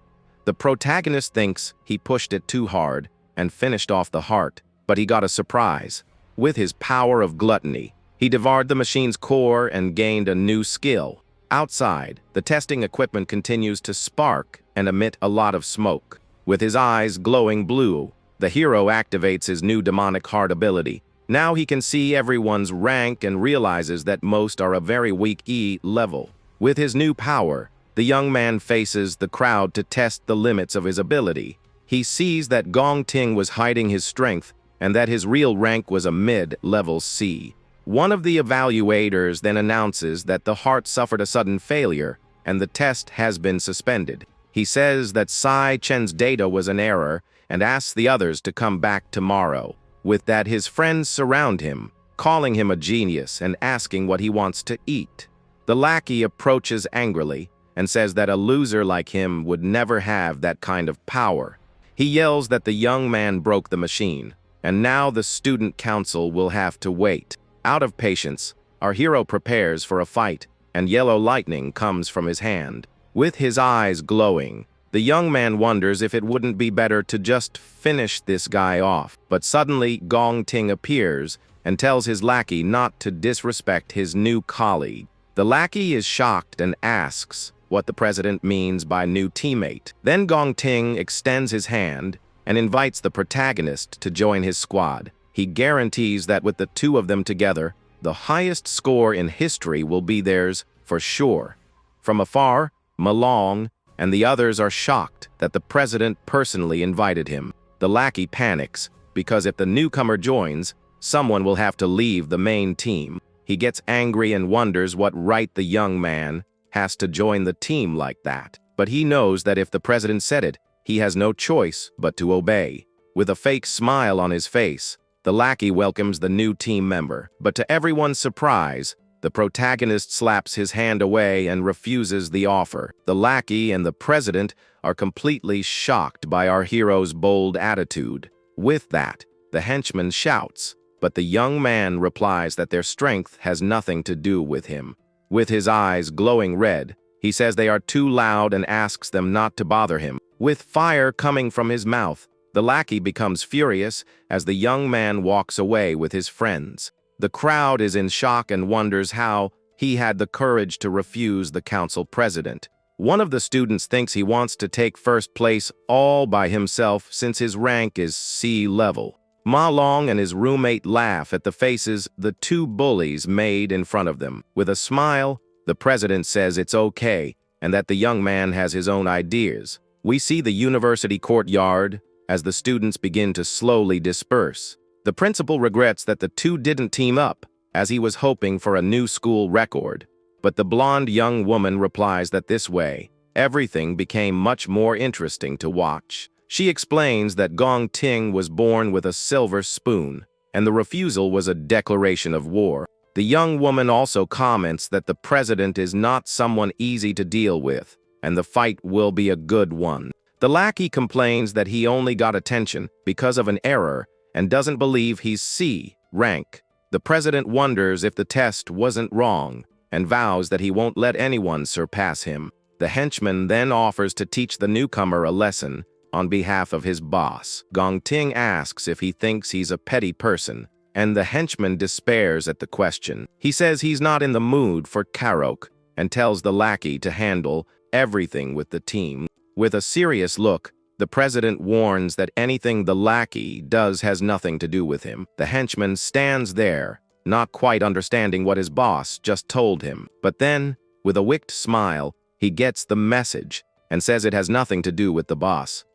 The protagonist thinks he pushed it too hard and finished off the heart, but he got a surprise. With his power of gluttony, he devoured the machine's core and gained a new skill. Outside, the testing equipment continues to spark and emit a lot of smoke. With his eyes glowing blue, the hero activates his new demonic heart ability. Now he can see everyone's rank and realizes that most are a very weak E level. With his new power, the young man faces the crowd to test the limits of his ability. He sees that Gong Ting was hiding his strength and that his real rank was a mid-level C. One of the evaluators then announces that the heart suffered a sudden failure and the test has been suspended. He says that Sai Chen's data was an error and asks the others to come back tomorrow. With that, his friends surround him, calling him a genius and asking what he wants to eat. The lackey approaches angrily and says that a loser like him would never have that kind of power. He yells that the young man broke the machine, and now the student council will have to wait. Out of patience, our hero prepares for a fight, and yellow lightning comes from his hand. With his eyes glowing, the young man wonders if it wouldn't be better to just finish this guy off. But suddenly, Gong Ting appears and tells his lackey not to disrespect his new colleague. The lackey is shocked and asks what the president means by new teammate. Then Gong Ting extends his hand and invites the protagonist to join his squad. He guarantees that with the two of them together, the highest score in history will be theirs for sure. From afar, Malong and the others are shocked that the president personally invited him. The lackey panics because if the newcomer joins, someone will have to leave the main team. He gets angry and wonders what right the young man has to join the team like that. But he knows that if the president said it, he has no choice but to obey. With a fake smile on his face, the lackey welcomes the new team member. But to everyone's surprise, the protagonist slaps his hand away and refuses the offer. The lackey and the president are completely shocked by our hero's bold attitude. With that, the henchman shouts, but the young man replies that their strength has nothing to do with him. With his eyes glowing red, he says they are too loud and asks them not to bother him. With fire coming from his mouth, the lackey becomes furious as the young man walks away with his friends. The crowd is in shock and wonders how he had the courage to refuse the council president. One of the students thinks he wants to take first place all by himself since his rank is C level. Ma Long and his roommate laugh at the faces the two bullies made in front of them. With a smile, the president says it's okay and that the young man has his own ideas. We see the university courtyard as the students begin to slowly disperse. The principal regrets that the two didn't team up, as he was hoping for a new school record. But the blonde young woman replies that this way, everything became much more interesting to watch. She explains that Gong Ting was born with a silver spoon, and the refusal was a declaration of war. The young woman also comments that the president is not someone easy to deal with, and the fight will be a good one. The lackey complains that he only got attention because of an error and doesn't believe he's C rank. The president wonders if the test wasn't wrong and vows that he won't let anyone surpass him. The henchman then offers to teach the newcomer a lesson on behalf of his boss. Gong Ting asks if he thinks he's a petty person, and the henchman despairs at the question. He says he's not in the mood for karaoke and tells the lackey to handle everything with the team. With a serious look, The president warns that anything the lackey does has nothing to do with him. The henchman stands there, not quite understanding what his boss just told him. But then, with a wicked smile, he gets the message and says it has nothing to do with the boss.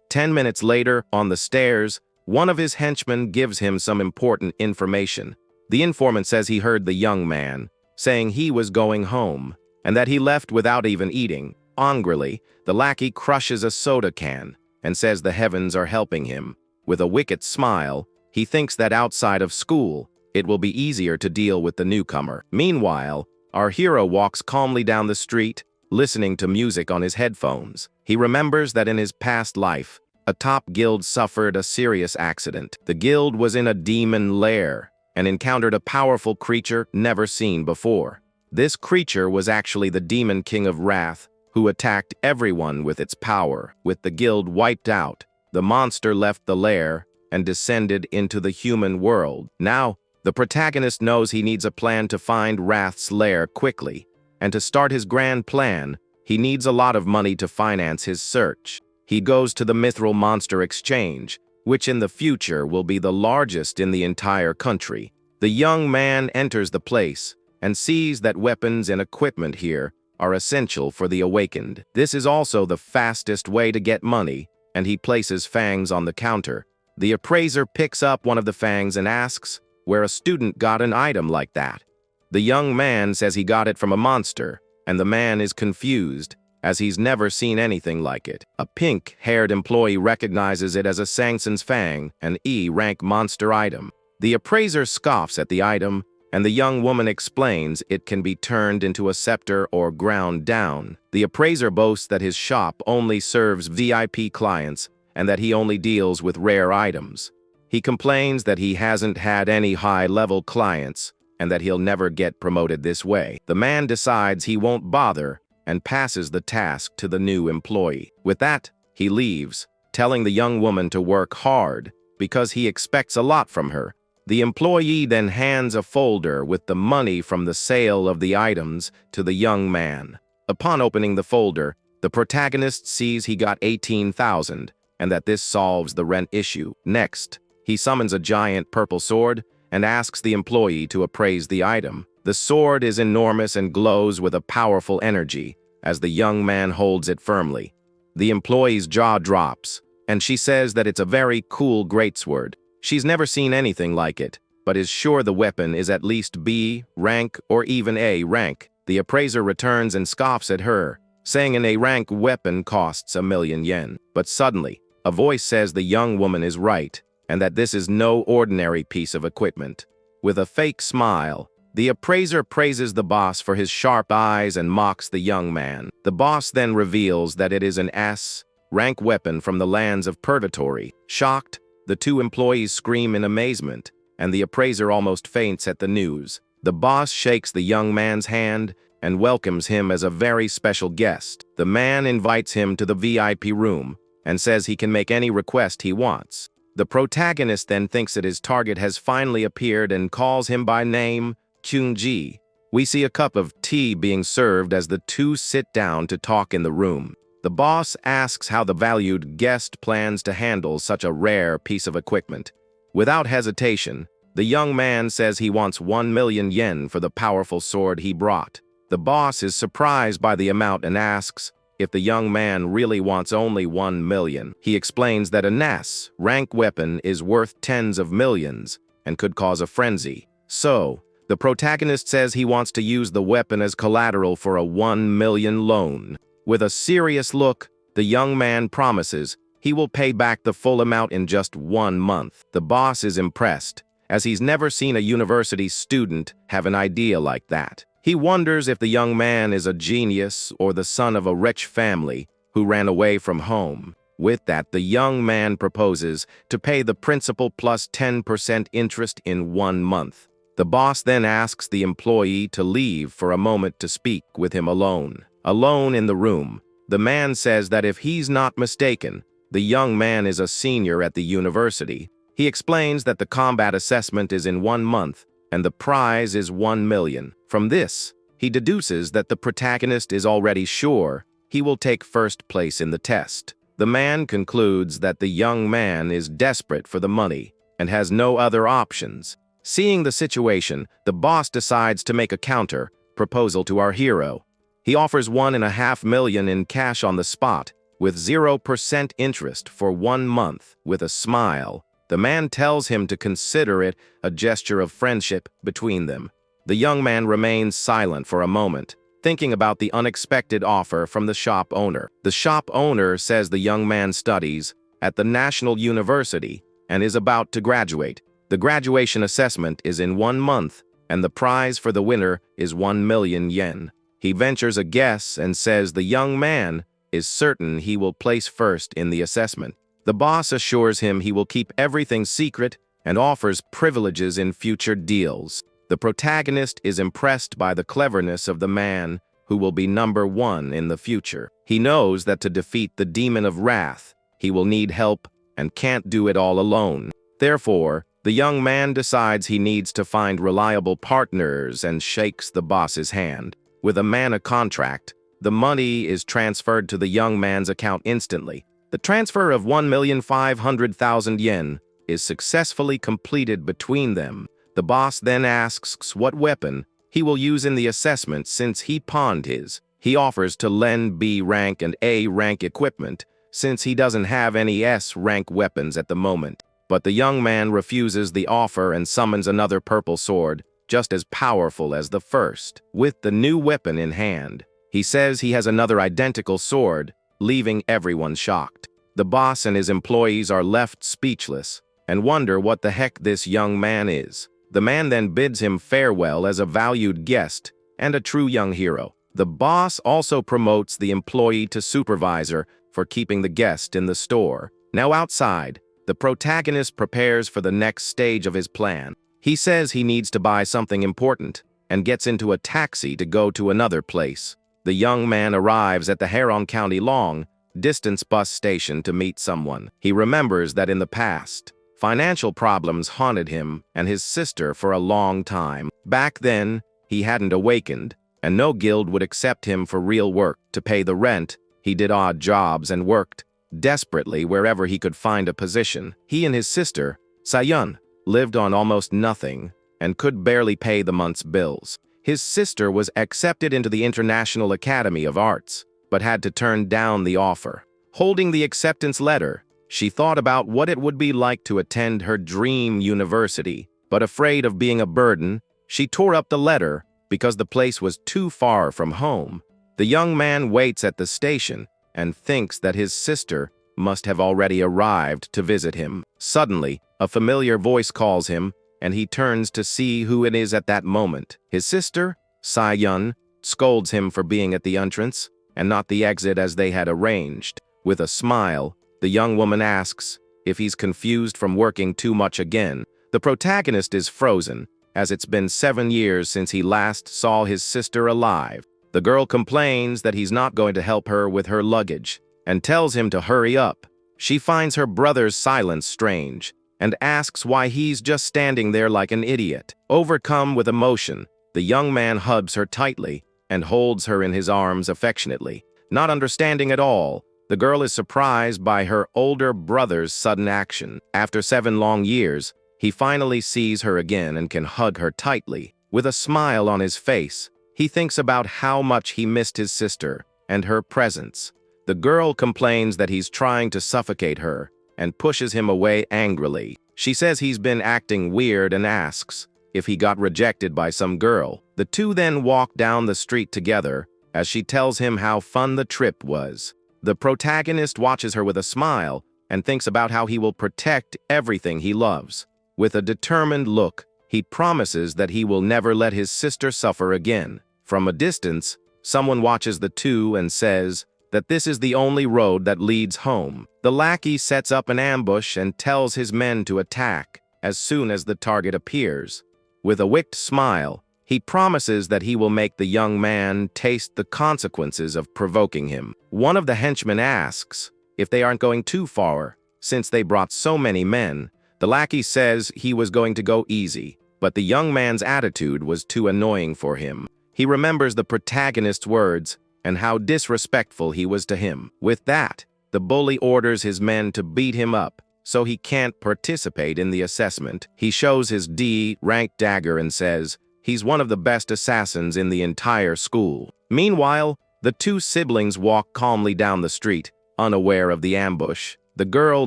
10 minutes later, on the stairs, one of his henchmen gives him some important information. The informant says he heard the young man saying he was going home, and that he left without even eating. Angrily, the lackey crushes a soda can and says the heavens are helping him. With a wicked smile, he thinks that outside of school, it will be easier to deal with the newcomer. Meanwhile, our hero walks calmly down the street, listening to music on his headphones. He remembers that in his past life, a top guild suffered a serious accident. The guild was in a demon lair and encountered a powerful creature never seen before. This creature was actually the demon king of wrath, who attacked everyone with its power. With the guild wiped out, the monster left the lair and descended into the human world. Now, the protagonist knows he needs a plan to find Wrath's lair quickly, and to start his grand plan, he needs a lot of money to finance his search. He goes to the Mithril Monster Exchange, which in the future will be the largest in the entire country. The young man enters the place and sees that weapons and equipment here are essential for the awakened. This is also the fastest way to get money, and he places fangs on the counter. The appraiser picks up one of the fangs and asks where a student got an item like that. The young man says he got it from a monster, and the man is confused, as he's never seen anything like it. A pink-haired employee recognizes it as a Sangson's Fang, an E-rank monster item. The appraiser scoffs at the item, and the young woman explains it can be turned into a scepter or ground down. The appraiser boasts that his shop only serves VIP clients and that he only deals with rare items. He complains that he hasn't had any high-level clients and that he'll never get promoted this way. The man decides he won't bother and passes the task to the new employee. With that, he leaves, telling the young woman to work hard because he expects a lot from her. The employee then hands a folder with the money from the sale of the items to the young man. Upon opening the folder, the protagonist sees he got 18,000 and that this solves the rent issue. Next, he summons a giant purple sword and asks the employee to appraise the item. The sword is enormous and glows with a powerful energy as the young man holds it firmly. The employee's jaw drops, and she says that it's a very cool greatsword. She's never seen anything like it, but is sure the weapon is at least B rank or even A rank. The appraiser returns and scoffs at her, saying an A rank weapon costs 1,000,000 yen. But suddenly, a voice says the young woman is right, and that this is no ordinary piece of equipment. With a fake smile, the appraiser praises the boss for his sharp eyes and mocks the young man. The boss then reveals that it is an S-rank weapon from the lands of Purgatory. Shocked, the two employees scream in amazement, and the appraiser almost faints at the news. The boss shakes the young man's hand and welcomes him as a very special guest. The man invites him to the VIP room and says he can make any request he wants. The protagonist then thinks that his target has finally appeared and calls him by name, Kyung-ji. We see a cup of tea being served as the two sit down to talk in the room. The boss asks how the valued guest plans to handle such a rare piece of equipment. Without hesitation, the young man says he wants 1,000,000 yen for the powerful sword he brought. The boss is surprised by the amount and asks if the young man really wants only 1,000,000. He explains that a S-rank weapon is worth tens of millions and could cause a frenzy. So, the protagonist says he wants to use the weapon as collateral for a 1,000,000 loan. With a serious look, the young man promises he will pay back the full amount in just 1 month. The boss is impressed, as he's never seen a university student have an idea like that. He wonders if the young man is a genius or the son of a rich family who ran away from home. With that, the young man proposes to pay the principal plus 10% interest in 1 month. The boss then asks the employee to leave for a moment to speak with him alone. Alone in the room, the man says that if he's not mistaken, the young man is a senior at the university. He explains that the combat assessment is in 1 month, and the prize is 1,000,000. From this, he deduces that the protagonist is already sure he will take first place in the test. The man concludes that the young man is desperate for the money and has no other options. Seeing the situation, the boss decides to make a counter proposal to our hero. He offers $1.5 million in cash on the spot, with 0% interest for 1 month. With a smile, the man tells him to consider it a gesture of friendship between them. The young man remains silent for a moment, thinking about the unexpected offer from the shop owner. The shop owner says the young man studies at the National University and is about to graduate. The graduation assessment is in 1 month, and the prize for the winner is 1 million yen. He ventures a guess and says the young man is certain he will place first in the assessment. The boss assures him he will keep everything secret and offers privileges in future deals. The protagonist is impressed by the cleverness of the man who will be number 1 in the future. He knows that to defeat the demon of wrath, he will need help and can't do it all alone. Therefore, the young man decides he needs to find reliable partners and shakes the boss's hand. With a mana contract, the money is transferred to the young man's account instantly. The transfer of 1,500,000 yen is successfully completed between them. The boss then asks what weapon he will use in the assessment since he pawned his. He offers to lend B rank and A rank equipment since he doesn't have any S rank weapons at the moment. But the young man refuses the offer and summons another purple sword, just as powerful as the first. With the new weapon in hand, he says he has another identical sword, leaving everyone shocked. The boss and his employees are left speechless and wonder what the heck this young man is. The man then bids him farewell as a valued guest and a true young hero. The boss also promotes the employee to supervisor for keeping the guest in the store. Now outside, the protagonist prepares for the next stage of his plan. He says he needs to buy something important and gets into a taxi to go to another place. The young man arrives at the Huron County long-distance bus station to meet someone. He remembers that in the past, financial problems haunted him and his sister for a long time. Back then, he hadn't awakened, and no guild would accept him for real work. To pay the rent, he did odd jobs and worked desperately wherever he could find a position. He and his sister, Sayun, lived on almost nothing and could barely pay the month's bills. His sister was accepted into the International Academy of Arts, but had to turn down the offer. Holding the acceptance letter, she thought about what it would be like to attend her dream university, but afraid of being a burden, she tore up the letter because the place was too far from home. The young man waits at the station and thinks that his sister must have already arrived to visit him. Suddenly, a familiar voice calls him, and he turns to see who it is at that moment. His sister, Sayun, scolds him for being at the entrance and not the exit as they had arranged. With a smile, the young woman asks if he's confused from working too much again. The protagonist is frozen, as it's been 7 years since he last saw his sister alive. The girl complains that he's not going to help her with her luggage and tells him to hurry up. She finds her brother's silence strange and asks why he's just standing there like an idiot. Overcome with emotion, the young man hugs her tightly and holds her in his arms affectionately. Not understanding at all, the girl is surprised by her older brother's sudden action. After 7 long years, he finally sees her again and can hug her tightly. With a smile on his face, he thinks about how much he missed his sister and her presence. The girl complains that he's trying to suffocate her and pushes him away angrily. She says he's been acting weird and asks if he got rejected by some girl. The two then walk down the street together as she tells him how fun the trip was. The protagonist watches her with a smile and thinks about how he will protect everything he loves. With a determined look, he promises that he will never let his sister suffer again. From a distance, someone watches the two and says that this is the only road that leads home. The lackey sets up an ambush and tells his men to attack as soon as the target appears. With a wicked smile, he promises that he will make the young man taste the consequences of provoking him. One of the henchmen asks if they aren't going too far, since they brought so many men. The lackey says he was going to go easy, but the young man's attitude was too annoying for him. He remembers the protagonist's words and how disrespectful he was to him. With that, the bully orders his men to beat him up, so he can't participate in the assessment. He shows his D-rank dagger and says he's one of the best assassins in the entire school. Meanwhile, the two siblings walk calmly down the street, unaware of the ambush. The girl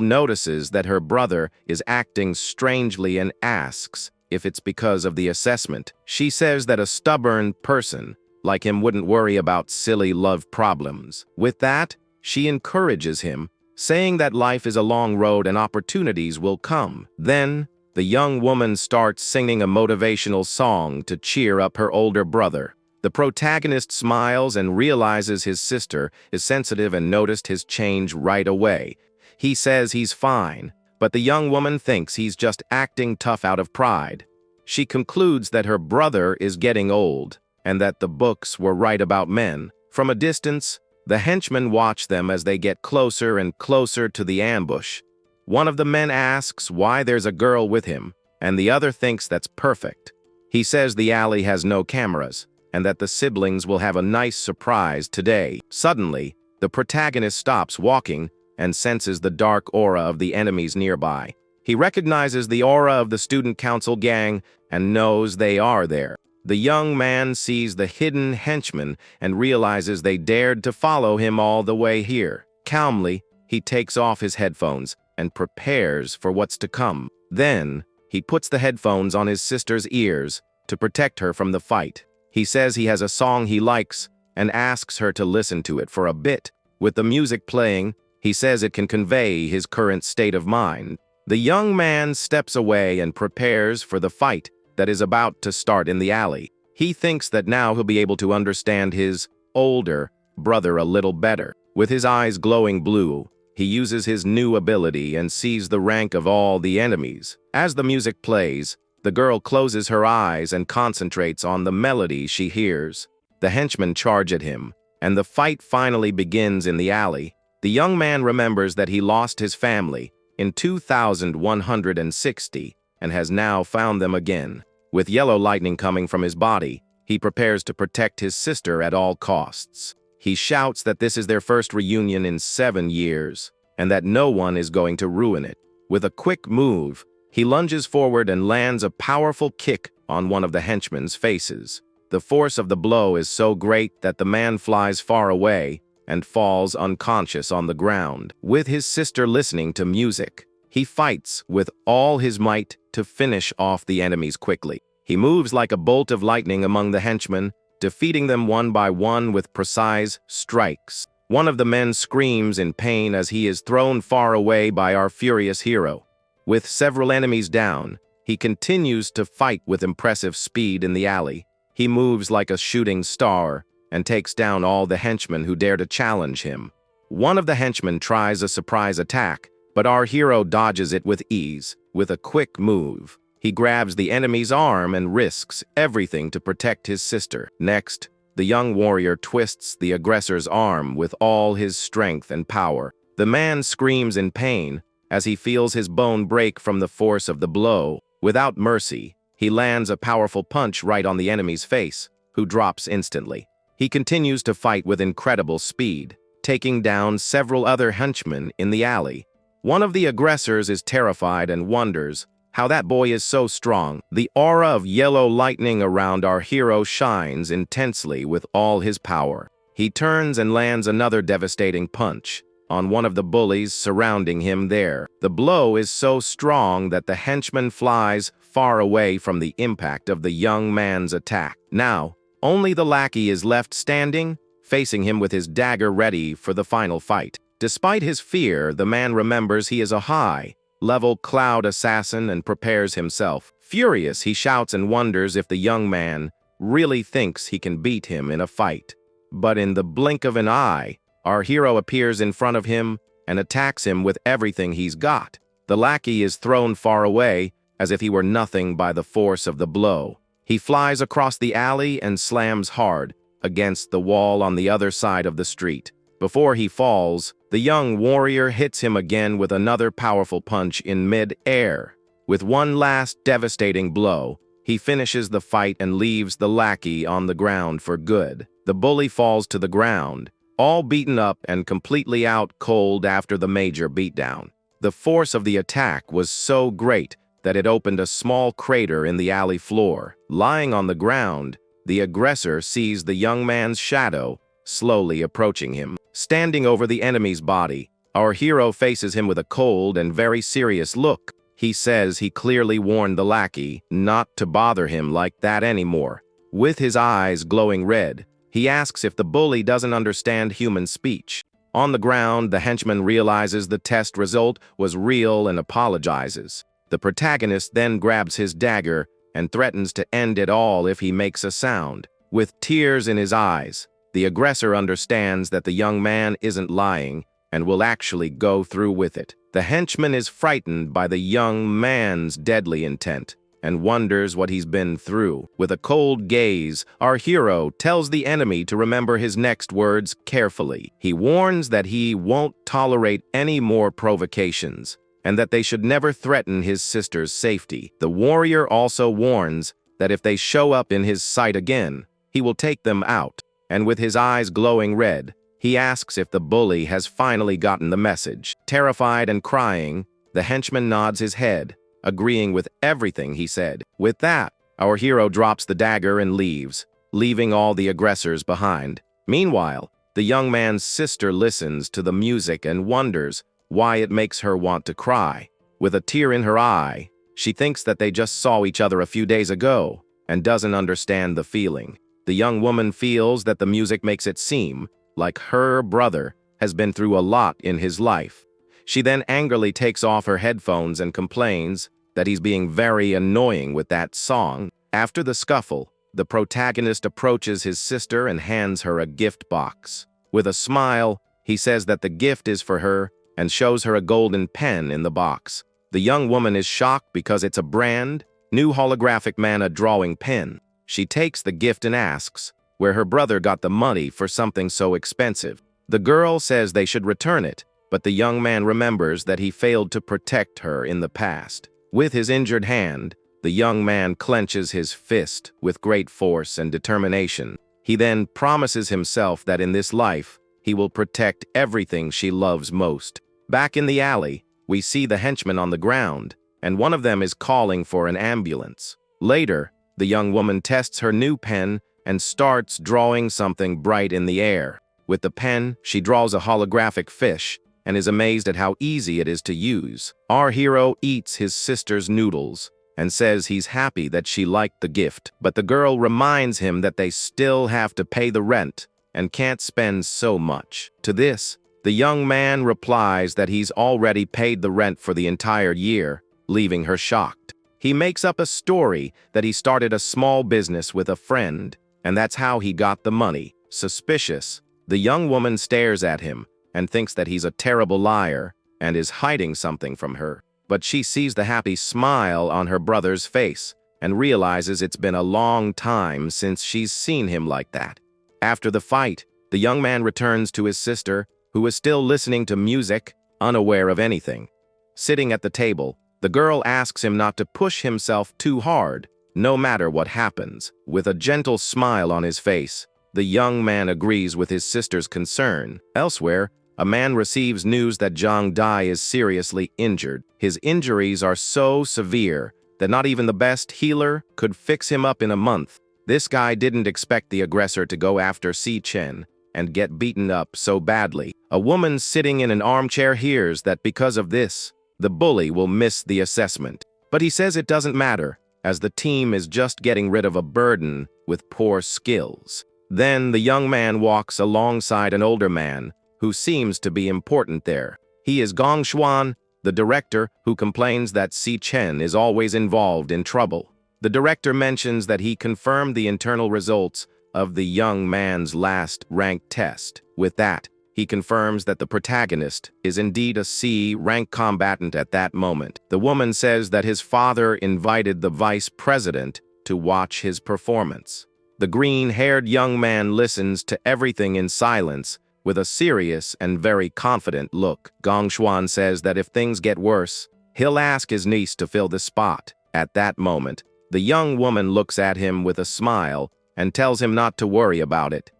notices that her brother is acting strangely and asks if it's because of the assessment. She says that a stubborn person like him wouldn't worry about silly love problems. With that, she encourages him, saying that life is a long road and opportunities will come. Then, the young woman starts singing a motivational song to cheer up her older brother. The protagonist smiles and realizes his sister is sensitive and noticed his change right away. He says he's fine, but the young woman thinks he's just acting tough out of pride. She concludes that her brother is getting old, and that the books were right about men. From a distance, the henchmen watch them as they get closer and closer to the ambush. One of the men asks why there's a girl with him, and the other thinks that's perfect. He says the alley has no cameras, and that the siblings will have a nice surprise today. Suddenly, the protagonist stops walking and senses the dark aura of the enemies nearby. He recognizes the aura of the student council gang and knows they are there. The young man sees the hidden henchmen and realizes they dared to follow him all the way here. Calmly, he takes off his headphones and prepares for what's to come. Then, he puts the headphones on his sister's ears to protect her from the fight. He says he has a song he likes and asks her to listen to it for a bit. With the music playing, he says it can convey his current state of mind. The young man steps away and prepares for the fight that is about to start in the alley. He thinks that now he'll be able to understand his older brother a little better. With his eyes glowing blue, he uses his new ability and sees the rank of all the enemies. As the music plays, the girl closes her eyes and concentrates on the melody she hears. The henchmen charge at him, and the fight finally begins in the alley. The young man remembers that he lost his family in 2160 and has now found them again. With yellow lightning coming from his body, he prepares to protect his sister at all costs. He shouts that this is their first reunion in 7 years, and that no one is going to ruin it. With a quick move, he lunges forward and lands a powerful kick on one of the henchmen's faces. The force of the blow is so great that the man flies far away and falls unconscious on the ground. With his sister listening to music, he fights with all his might to finish off the enemies quickly. He moves like a bolt of lightning among the henchmen, defeating them one by one with precise strikes. One of the men screams in pain as he is thrown far away by our furious hero. With several enemies down, he continues to fight with impressive speed in the alley. He moves like a shooting star and takes down all the henchmen who dare to challenge him. One of the henchmen tries a surprise attack, but our hero dodges it with ease. With a quick move, he grabs the enemy's arm and risks everything to protect his sister. Next, the young warrior twists the aggressor's arm with all his strength and power. The man screams in pain as he feels his bone break from the force of the blow. Without mercy, he lands a powerful punch right on the enemy's face, who drops instantly. He continues to fight with incredible speed, taking down several other henchmen in the alley. One of the aggressors is terrified and wonders how that boy is so strong. The aura of yellow lightning around our hero shines intensely with all his power. He turns and lands another devastating punch on one of the bullies surrounding him there. The blow is so strong that the henchman flies far away from the impact of the young man's attack. Now, only the lackey is left standing, facing him with his dagger ready for the final fight. Despite his fear, the man remembers he is a high-level cloud assassin and prepares himself. Furious, he shouts and wonders if the young man really thinks he can beat him in a fight. But in the blink of an eye, our hero appears in front of him and attacks him with everything he's got. The lackey is thrown far away as if he were nothing by the force of the blow. He flies across the alley and slams hard against the wall on the other side of the street. Before he falls, the young warrior hits him again with another powerful punch in mid-air. With one last devastating blow, he finishes the fight and leaves the lackey on the ground for good. The bully falls to the ground, all beaten up and completely out cold after the major beatdown. The force of the attack was so great that it opened a small crater in the alley floor. Lying on the ground, the aggressor sees the young man's shadow slowly approaching him. Standing over the enemy's body, our hero faces him with a cold and very serious look. He says he clearly warned the lackey not to bother him like that anymore. With his eyes glowing red, he asks if the bully doesn't understand human speech. On the ground, the henchman realizes the test result was real and apologizes. The protagonist then grabs his dagger and threatens to end it all if he makes a sound. With tears in his eyes, the aggressor understands that the young man isn't lying and will actually go through with it. The henchman is frightened by the young man's deadly intent and wonders what he's been through. With a cold gaze, our hero tells the enemy to remember his next words carefully. He warns that he won't tolerate any more provocations and that they should never threaten his sister's safety. The warrior also warns that if they show up in his sight again, he will take them out. And with his eyes glowing red, he asks if the bully has finally gotten the message. Terrified and crying, the henchman nods his head, agreeing with everything he said. With that, our hero drops the dagger and leaves, leaving all the aggressors behind. Meanwhile, the young man's sister listens to the music and wonders why it makes her want to cry. With a tear in her eye, she thinks that they just saw each other a few days ago and doesn't understand the feeling. The young woman feels that the music makes it seem like her brother has been through a lot in his life. She then angrily takes off her headphones and complains that he's being very annoying with that song. After the scuffle, the protagonist approaches his sister and hands her a gift box. With a smile, he says that the gift is for her and shows her a golden pen in the box. The young woman is shocked because it's a brand new holographic mana drawing pen. She takes the gift and asks where her brother got the money for something so expensive. The girl says they should return it, but the young man remembers that he failed to protect her in the past. With his injured hand, the young man clenches his fist with great force and determination. He then promises himself that in this life, he will protect everything she loves most. Back in the alley, we see the henchmen on the ground, and one of them is calling for an ambulance. Later, the young woman tests her new pen and starts drawing something bright in the air. With the pen, she draws a holographic fish and is amazed at how easy it is to use. Our hero eats his sister's noodles and says he's happy that she liked the gift, but the girl reminds him that they still have to pay the rent and can't spend so much. To this, the young man replies that he's already paid the rent for the entire year, leaving her shocked. He makes up a story that he started a small business with a friend, and that's how he got the money. Suspicious, the young woman stares at him and thinks that he's a terrible liar and is hiding something from her. But she sees the happy smile on her brother's face and realizes it's been a long time since she's seen him like that. After the fight, the young man returns to his sister, who is still listening to music, unaware of anything. Sitting at the table, the girl asks him not to push himself too hard, no matter what happens. With a gentle smile on his face, the young man agrees with his sister's concern. Elsewhere, a man receives news that Zhang Dai is seriously injured. His injuries are so severe that not even the best healer could fix him up in a month. This guy didn't expect the aggressor to go after Si Chen and get beaten up so badly. A woman sitting in an armchair hears that because of this, the bully will miss the assessment. But he says it doesn't matter, as the team is just getting rid of a burden with poor skills. Then the young man walks alongside an older man who seems to be important there. He is Gong Xuan, the director, who complains that Si Chen is always involved in trouble. The director mentions that he confirmed the internal results of the young man's last rank test. With that, he confirms that the protagonist is indeed a C-rank combatant at that moment. The woman says that his father invited the vice president to watch his performance. The green-haired young man listens to everything in silence with a serious and very confident look. Gong Xuan says that if things get worse, he'll ask his niece to fill the spot. At that moment, the young woman looks at him with a smile and tells him not to worry about it.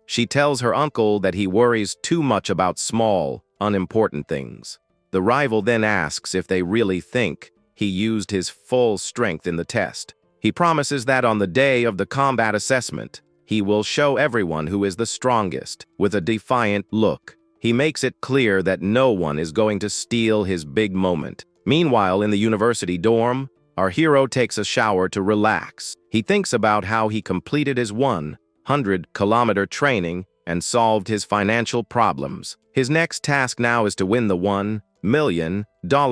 She tells her uncle that he worries too much about small, unimportant things. The rival then asks if they really think he used his full strength in the test. He promises that on the day of the combat assessment, he will show everyone who is the strongest. With a defiant look, he makes it clear that no one is going to steal his big moment. Meanwhile, in the university dorm, our hero takes a shower to relax. He thinks about how he completed his 100-kilometer training and solved his financial problems. His next task now is to win the $1 million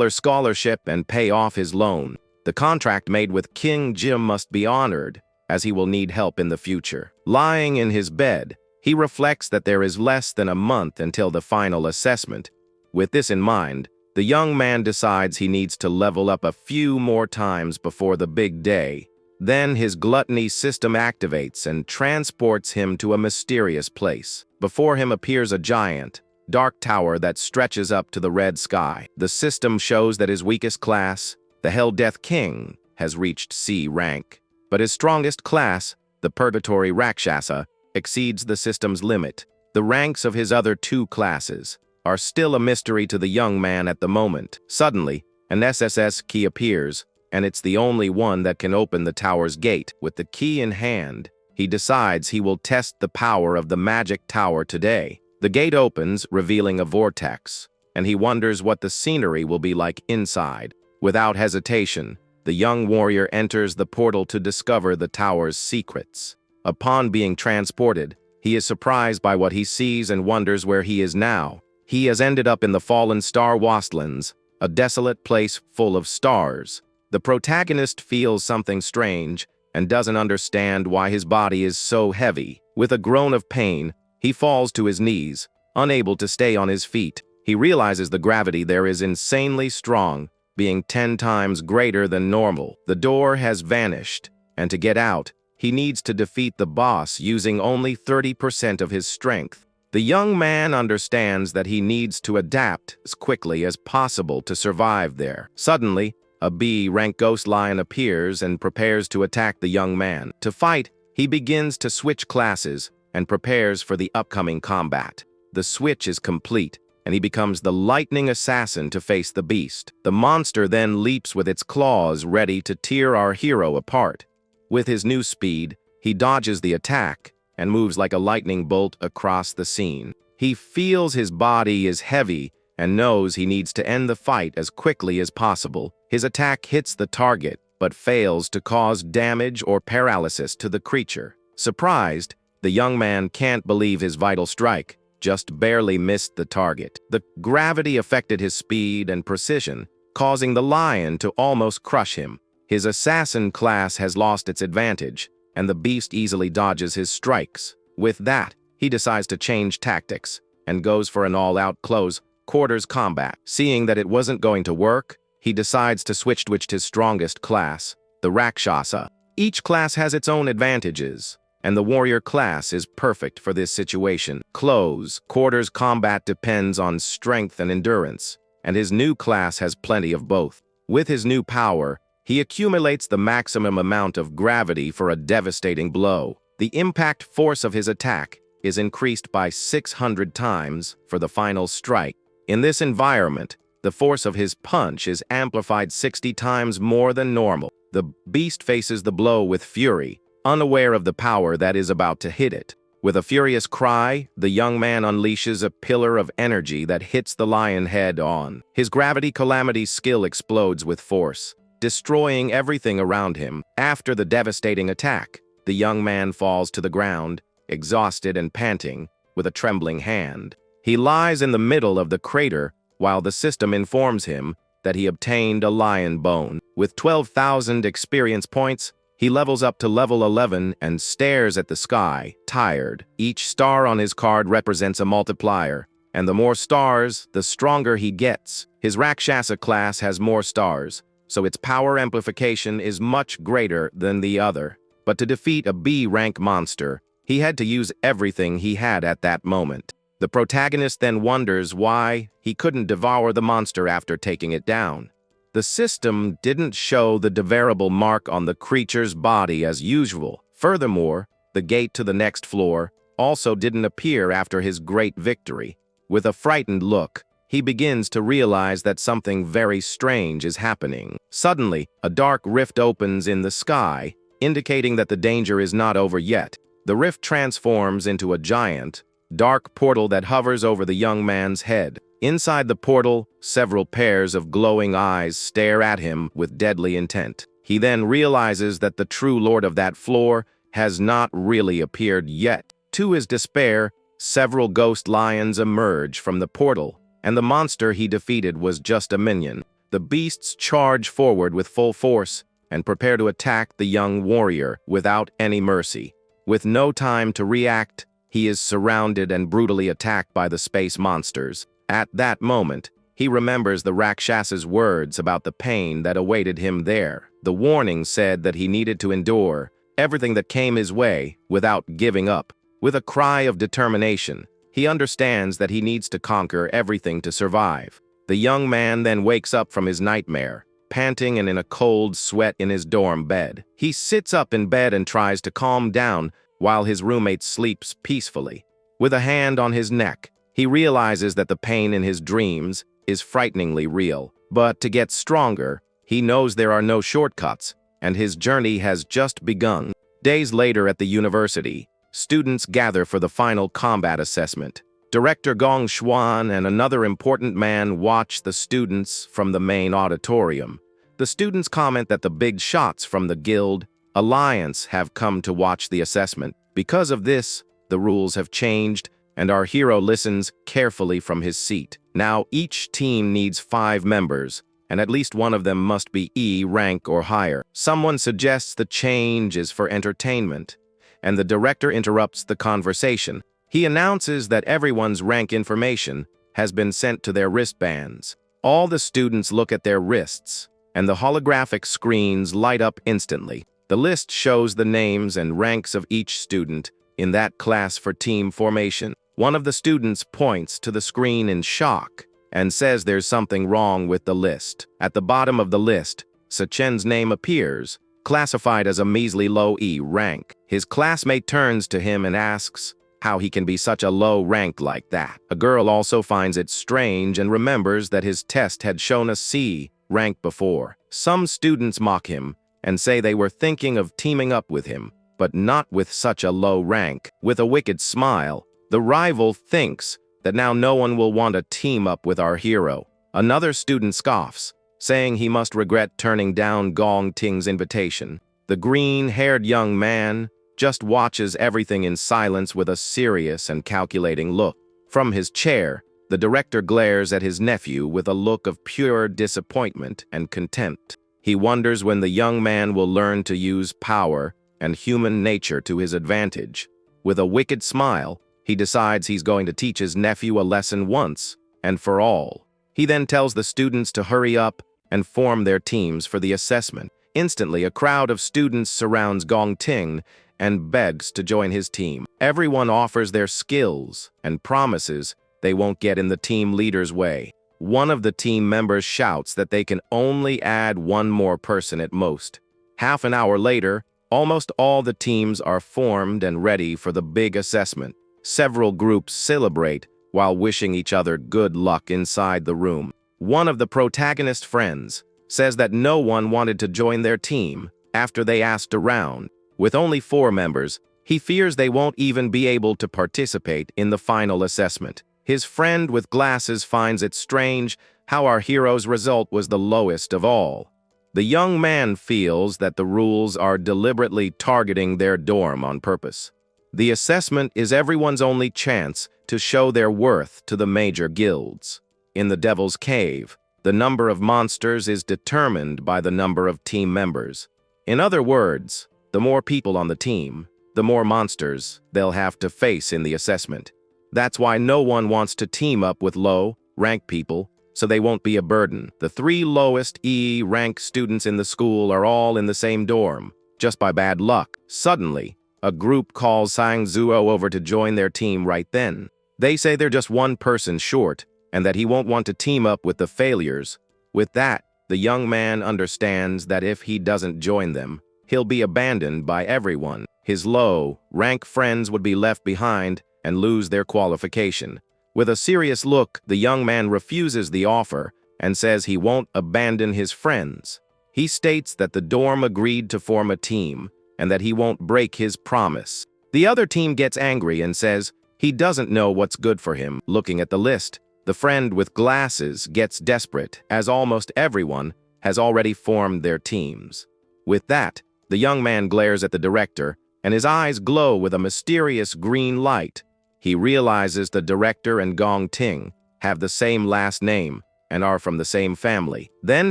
scholarship and pay off his loan. The contract made with King Jim must be honored, as he will need help in the future. Lying in his bed, he reflects that there is less than a month until the final assessment. With this in mind, the young man decides he needs to level up a few more times before the big day. Then his gluttony system activates and transports him to a mysterious place. Before him appears a giant, dark tower that stretches up to the red sky. The system shows that his weakest class, the Hell Death King, has reached C rank, but his strongest class, the Purgatory Rakshasa, exceeds the system's limit. The ranks of his other two classes are still a mystery to the young man at the moment. Suddenly, an SSS key appears, and it's the only one that can open the tower's gate. With the key in hand, he decides he will test the power of the magic tower today. The gate opens, revealing a vortex, and he wonders what the scenery will be like inside. Without hesitation, the young warrior enters the portal to discover the tower's secrets. Upon being transported, he is surprised by what he sees and wonders where he is now. He has ended up in the fallen Star Wastelands, a desolate place full of stars. The protagonist feels something strange and doesn't understand why his body is so heavy. With a groan of pain, he falls to his knees, unable to stay on his feet. He realizes the gravity there is insanely strong, being 10 times greater than normal. The door has vanished, and to get out, he needs to defeat the boss using only 30% of his strength. The young man understands that he needs to adapt as quickly as possible to survive there. Suddenly, a B-rank ghost lion appears and prepares to attack the young man. To fight, he begins to switch classes and prepares for the upcoming combat. The switch is complete, and he becomes the lightning assassin to face the beast. The monster then leaps with its claws, ready to tear our hero apart. With his new speed, he dodges the attack and moves like a lightning bolt across the scene. He feels his body is heavy and knows he needs to end the fight as quickly as possible. His attack hits the target, but fails to cause damage or paralysis to the creature. Surprised, the young man can't believe his vital strike just barely missed the target. The gravity affected his speed and precision, causing the lion to almost crush him. His assassin class has lost its advantage, and the beast easily dodges his strikes. With that, he decides to change tactics and goes for an all-out close-quarters combat. Seeing that it wasn't going to work, he decides to switch to his strongest class, the Rakshasa. Each class has its own advantages, and the warrior class is perfect for this situation. Close-quarters combat depends on strength and endurance, and his new class has plenty of both. With his new power, he accumulates the maximum amount of gravity for a devastating blow. The impact force of his attack is increased by 600 times for the final strike. In this environment, the force of his punch is amplified 60 times more than normal. The beast faces the blow with fury, unaware of the power that is about to hit it. With a furious cry, the young man unleashes a pillar of energy that hits the lion head on. His gravity calamity skill explodes with force, destroying everything around him. After the devastating attack, the young man falls to the ground, exhausted and panting, with a trembling hand. He lies in the middle of the crater while the system informs him that he obtained a lion bone. With 12,000 experience points, he levels up to level 11 and stares at the sky, tired. Each star on his card represents a multiplier, and the more stars, the stronger he gets. His Rakshasa class has more stars, so its power amplification is much greater than the other. But to defeat a B-rank monster, he had to use everything he had at that moment. The protagonist then wonders why he couldn't devour the monster after taking it down. The system didn't show the devourable mark on the creature's body as usual. Furthermore, the gate to the next floor, also didn't appear after his great victory. With a frightened look, he begins to realize that something very strange is happening. Suddenly, a dark rift opens in the sky, indicating that the danger is not over yet. The rift transforms into a giant, dark portal that hovers over the young man's head. Inside the portal, several pairs of glowing eyes stare at him with deadly intent. He then realizes that the true lord of that floor has not really appeared yet. To his despair, several ghost lions emerge from the portal, and the monster he defeated was just a minion. The beasts charge forward with full force and prepare to attack the young warrior without any mercy. With no time to react, he is surrounded and brutally attacked by the space monsters. At that moment, he remembers the Rakshasa's words about the pain that awaited him there. The warning said that he needed to endure everything that came his way without giving up. With a cry of determination, he understands that he needs to conquer everything to survive. The young man then wakes up from his nightmare, panting and in a cold sweat in his dorm bed. He sits up in bed and tries to calm down while his roommate sleeps peacefully. With a hand on his neck, he realizes that the pain in his dreams is frighteningly real. But to get stronger, he knows there are no shortcuts, and his journey has just begun. Days later at the university, students gather for the final combat assessment. Director Gong Xuan and another important man watch the students from the main auditorium. The students comment that the big shots from the guild alliance have come to watch the assessment. Because of this, the rules have changed, and our hero listens carefully from his seat. Now, each team needs 5 members, and at least one of them must be E rank or higher. Someone suggests the change is for entertainment, and the director interrupts the conversation. He announces that everyone's rank information has been sent to their wristbands. All the students look at their wrists, and the holographic screens light up instantly. The list shows the names and ranks of each student in that class for team formation. One of the students points to the screen in shock and says there's something wrong with the list. At the bottom of the list, Sechen's name appears, classified as a measly low E rank. His classmate turns to him and asks how he can be such a low rank like that. A girl also finds it strange and remembers that his test had shown a C rank before. Some students mock him and say they were thinking of teaming up with him, but not with such a low rank. With a wicked smile, the rival thinks that now no one will want to team up with our hero. Another student scoffs, saying he must regret turning down Gong Ting's invitation. The green-haired young man just watches everything in silence with a serious and calculating look. From his chair, the director glares at his nephew with a look of pure disappointment and contempt. He wonders when the young man will learn to use power and human nature to his advantage. With a wicked smile, he decides he's going to teach his nephew a lesson once and for all. He then tells the students to hurry up and form their teams for the assessment. Instantly, a crowd of students surrounds Gong Ting and begs to join his team. Everyone offers their skills and promises they won't get in the team leader's way. One of the team members shouts that they can only add one more person at most. Half an hour later, almost all the teams are formed and ready for the big assessment. Several groups celebrate while wishing each other good luck inside the room. One of the protagonist's friends says that no one wanted to join their team after they asked around. With only 4 members, he fears they won't even be able to participate in the final assessment. His friend with glasses finds it strange how our hero's result was the lowest of all. The young man feels that the rules are deliberately targeting their dorm on purpose. The assessment is everyone's only chance to show their worth to the major guilds. In the Devil's Cave, the number of monsters is determined by the number of team members. In other words, the more people on the team, the more monsters they'll have to face in the assessment. That's why no one wants to team up with low-rank people, so they won't be a burden. The 3 lowest E-rank students in the school are all in the same dorm, just by bad luck. Suddenly, a group calls Sang Zuo over to join their team right then. They say they're just one person short, and that he won't want to team up with the failures. With that, the young man understands that if he doesn't join them, he'll be abandoned by everyone. his low-rank friends would be left behind and lose their qualification. With a serious look, the young man refuses the offer and says he won't abandon his friends. He states that the dorm agreed to form a team and that he won't break his promise. The other team gets angry and says he doesn't know what's good for him. Looking at the list, the friend with glasses gets desperate, as almost everyone has already formed their teams. With that, the young man glares at the director, and his eyes glow with a mysterious green light. He realizes the director and Gong Ting have the same last name and are from the same family. Then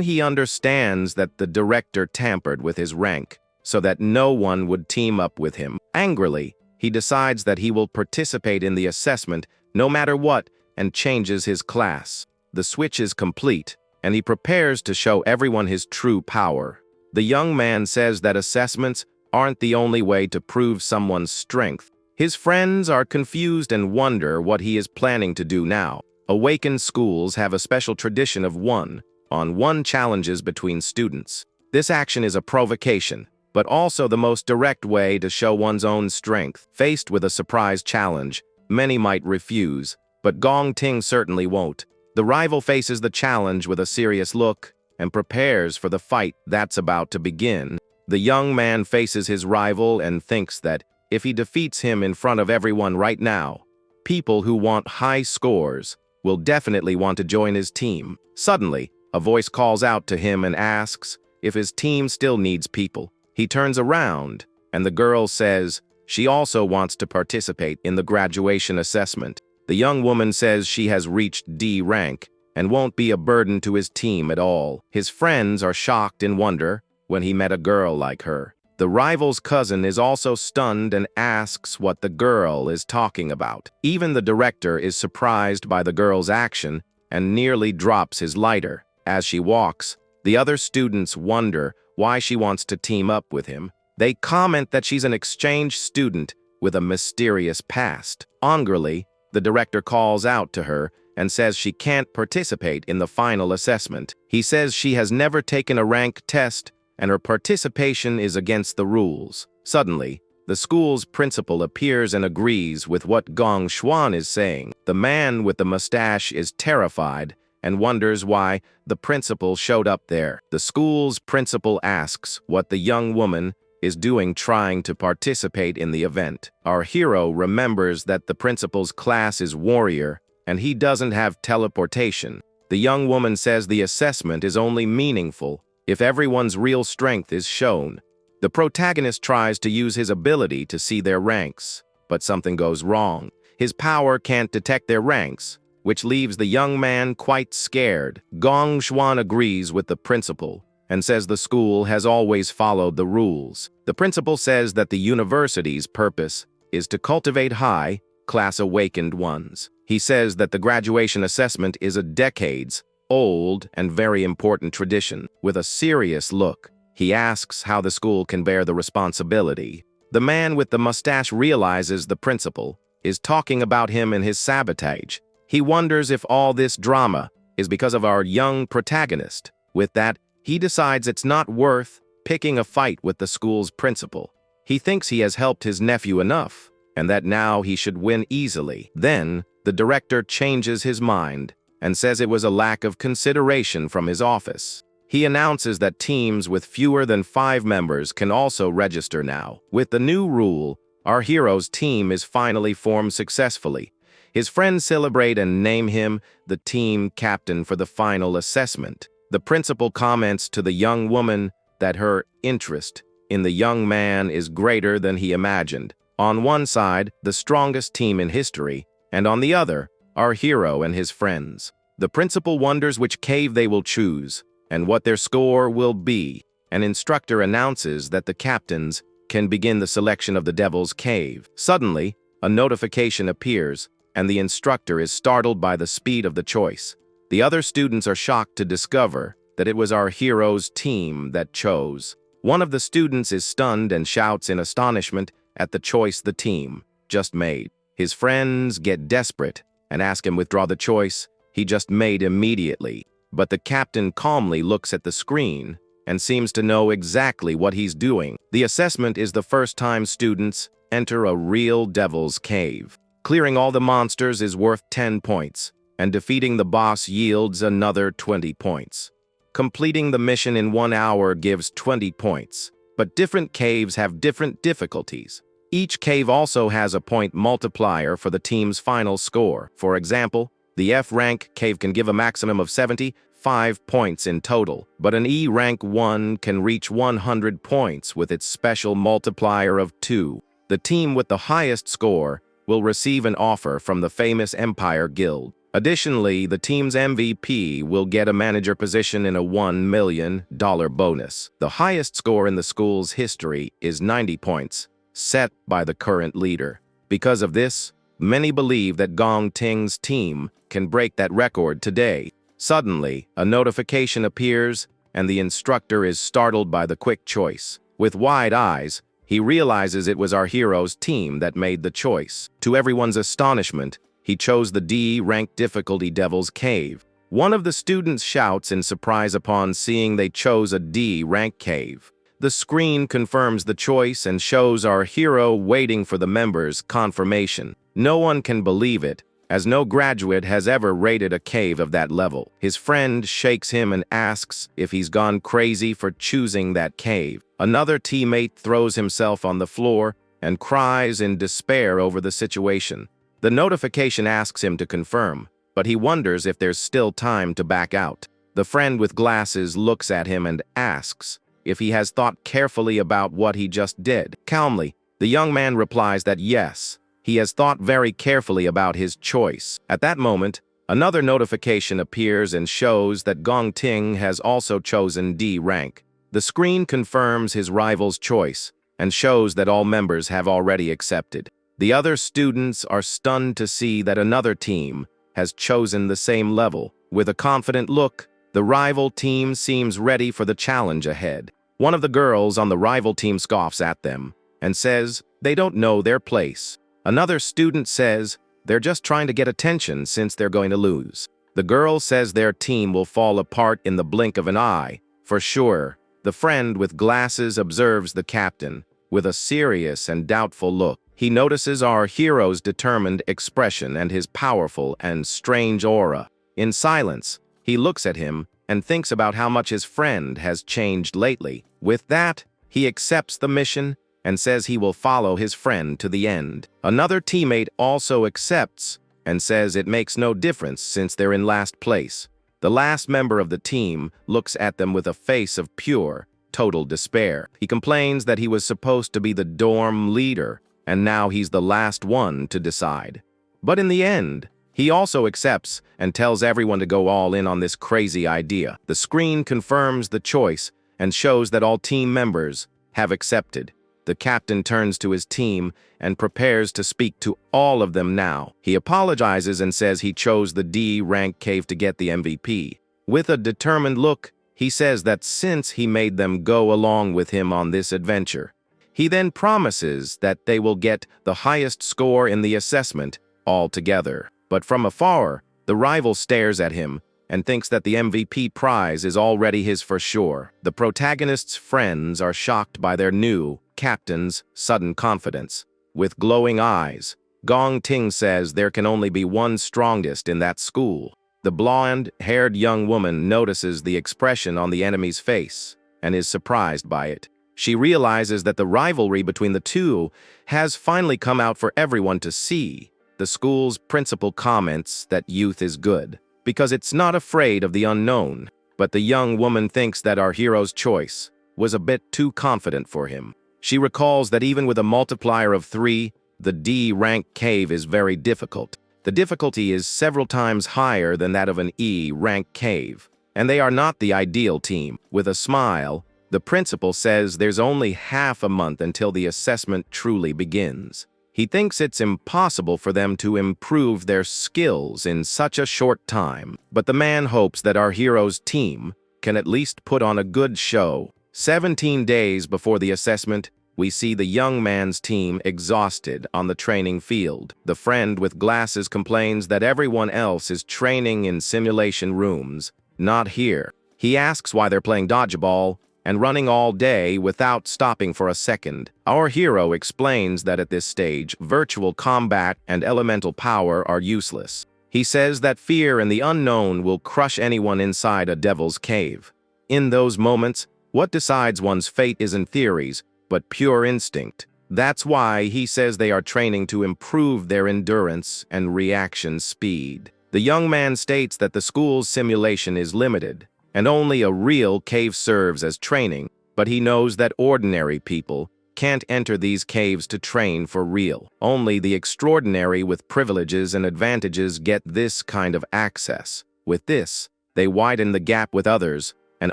he understands that the director tampered with his rank so that no one would team up with him. Angrily, he decides that he will participate in the assessment no matter what and changes his class. The switch is complete, and he prepares to show everyone his true power. The young man says that assessments aren't the only way to prove someone's strength. His friends are confused and wonder what he is planning to do now. Awakened schools have a special tradition of one-on-one challenges between students. This action is a provocation, but also the most direct way to show one's own strength. Faced with a surprise challenge, many might refuse, but Gong Ting certainly won't. The rival faces the challenge with a serious look and prepares for the fight that's about to begin. The young man faces his rival and thinks that if he defeats him in front of everyone right now, people who want high scores will definitely want to join his team. Suddenly, a voice calls out to him and asks if his team still needs people. He turns around, and the girl says she also wants to participate in the graduation assessment. The young woman says she has reached D rank and won't be a burden to his team at all. His friends are shocked in wonder when he met a girl like her. The rival's cousin is also stunned and asks what the girl is talking about. Even the director is surprised by the girl's action and nearly drops his lighter. As she walks, the other students wonder why she wants to team up with him. They comment that she's an exchange student with a mysterious past. Angrily, the director calls out to her and says she can't participate in the final assessment. He says she has never taken a rank test and her participation is against the rules. Suddenly, the school's principal appears and agrees with what Gong Xuan is saying. The man with the mustache is terrified and wonders why the principal showed up there. The school's principal asks what the young woman is doing trying to participate in the event. Our hero remembers that the principal's class is warrior and he doesn't have teleportation. The young woman says the assessment is only meaningful if everyone's real strength is shown. The protagonist tries to use his ability to see their ranks, but something goes wrong. His power can't detect their ranks, which leaves the young man quite scared. Gong Xuan agrees with the principal and says the school has always followed the rules. The principal says that the university's purpose is to cultivate high-class awakened ones. He says that the graduation assessment is a decades-old and very important tradition. With a serious look, he asks how the school can bear the responsibility. The man with the mustache realizes the principal is talking about him and his sabotage. He wonders if all this drama is because of our young protagonist. With that, he decides it's not worth picking a fight with the school's principal. He thinks he has helped his nephew enough, and that now he should win easily. Then, the director changes his mind and says it was a lack of consideration from his office. He announces that teams with fewer than 5 members can also register now. With the new rule, our hero's team is finally formed successfully. His friends celebrate and name him the team captain for the final assessment. The principal comments to the young woman that her interest in the young man is greater than he imagined. On one side, the strongest team in history, and on the other, our hero and his friends. The principal wonders which cave they will choose and what their score will be. An instructor announces that the captains can begin the selection of the Devil's Cave. Suddenly, a notification appears, and the instructor is startled by the speed of the choice. The other students are shocked to discover that it was our hero's team that chose. One of the students is stunned and shouts in astonishment at the choice the team just made. His friends get desperate and ask him withdraw the choice he just made immediately. But the captain calmly looks at the screen and seems to know exactly what he's doing. The assessment is the first time students enter a real devil's cave. Clearing all the monsters is worth 10 points, and defeating the boss yields another 20 points. Completing the mission in 1 hour gives 20 points, but different caves have different difficulties. Each cave also has a point multiplier for the team's final score. For example, the F-rank cave can give a maximum of 75 points in total, but an E-rank one can reach 100 points with its special multiplier of 2. The team with the highest score will receive an offer from the famous Empire Guild. Additionally, the team's MVP will get a manager position in a $1 million bonus. The highest score in the school's history is 90 points, set by the current leader. Because of this, many believe that Gong Ting's team can break that record today. Suddenly, a notification appears, and the instructor is startled by the quick choice. With wide eyes, he realizes it was our hero's team that made the choice. To everyone's astonishment, he chose the D-rank difficulty Devil's Cave. One of the students shouts in surprise upon seeing they chose a D-rank cave. The screen confirms the choice and shows our hero waiting for the members' confirmation. No one can believe it, as no graduate has ever rated a cave of that level. His friend shakes him and asks if he's gone crazy for choosing that cave. Another teammate throws himself on the floor and cries in despair over the situation. The notification asks him to confirm, but he wonders if there's still time to back out. The friend with glasses looks at him and asks if he has thought carefully about what he just did. Calmly, the young man replies that yes, he has thought very carefully about his choice. At that moment, another notification appears and shows that Gong Ting has also chosen D rank. The screen confirms his rival's choice and shows that all members have already accepted. The other students are stunned to see that another team has chosen the same level. With a confident look, the rival team seems ready for the challenge ahead. One of the girls on the rival team scoffs at them and says they don't know their place. Another student says they're just trying to get attention since they're going to lose. The girl says their team will fall apart in the blink of an eye, for sure. The friend with glasses observes the captain with a serious and doubtful look. He notices our hero's determined expression and his powerful and strange aura. In silence, he looks at him and thinks about how much his friend has changed lately. With that, he accepts the mission and says he will follow his friend to the end. Another teammate also accepts and says it makes no difference since they're in last place. The last member of the team looks at them with a face of pure, total despair. He complains that he was supposed to be the dorm leader, and now he's the last one to decide. But in the end, he also accepts and tells everyone to go all in on this crazy idea. The screen confirms the choice and shows that all team members have accepted. The captain turns to his team and prepares to speak to all of them now. He apologizes and says he chose the D-rank cave to get the MVP. With a determined look, he says that since he made them go along with him on this adventure, he then promises that they will get the highest score in the assessment altogether. But from afar, the rival stares at him and thinks that the MVP prize is already his for sure. The protagonist's friends are shocked by their new captain's sudden confidence. With glowing eyes, Gong Ting says there can only be one strongest in that school. The blonde-haired young woman notices the expression on the enemy's face and is surprised by it. She realizes that the rivalry between the two has finally come out for everyone to see. The school's principal comments that youth is good because it's not afraid of the unknown, but the young woman thinks that our hero's choice was a bit too confident for him. She recalls that even with a multiplier of 3, the D-rank cave is very difficult. The difficulty is several times higher than that of an E-rank cave, and they are not the ideal team. With a smile, the principal says there's only half a month until the assessment truly begins. He thinks it's impossible for them to improve their skills in such a short time, but the man hopes that our hero's team can at least put on a good show. 17 days before the assessment, we see the young man's team exhausted on the training field. The friend with glasses complains that everyone else is training in simulation rooms, not here. He asks why they're playing dodgeball, and running all day without stopping for a second. Our hero explains that at this stage, virtual combat and elemental power are useless. He says that fear and the unknown will crush anyone inside a devil's cave. In those moments, what decides one's fate isn't theories, but pure instinct. That's why he says they are training to improve their endurance and reaction speed. The young man states that the school's simulation is limited, and only a real cave serves as training, but he knows that ordinary people can't enter these caves to train for real. Only the extraordinary with privileges and advantages get this kind of access. With this, they widen the gap with others and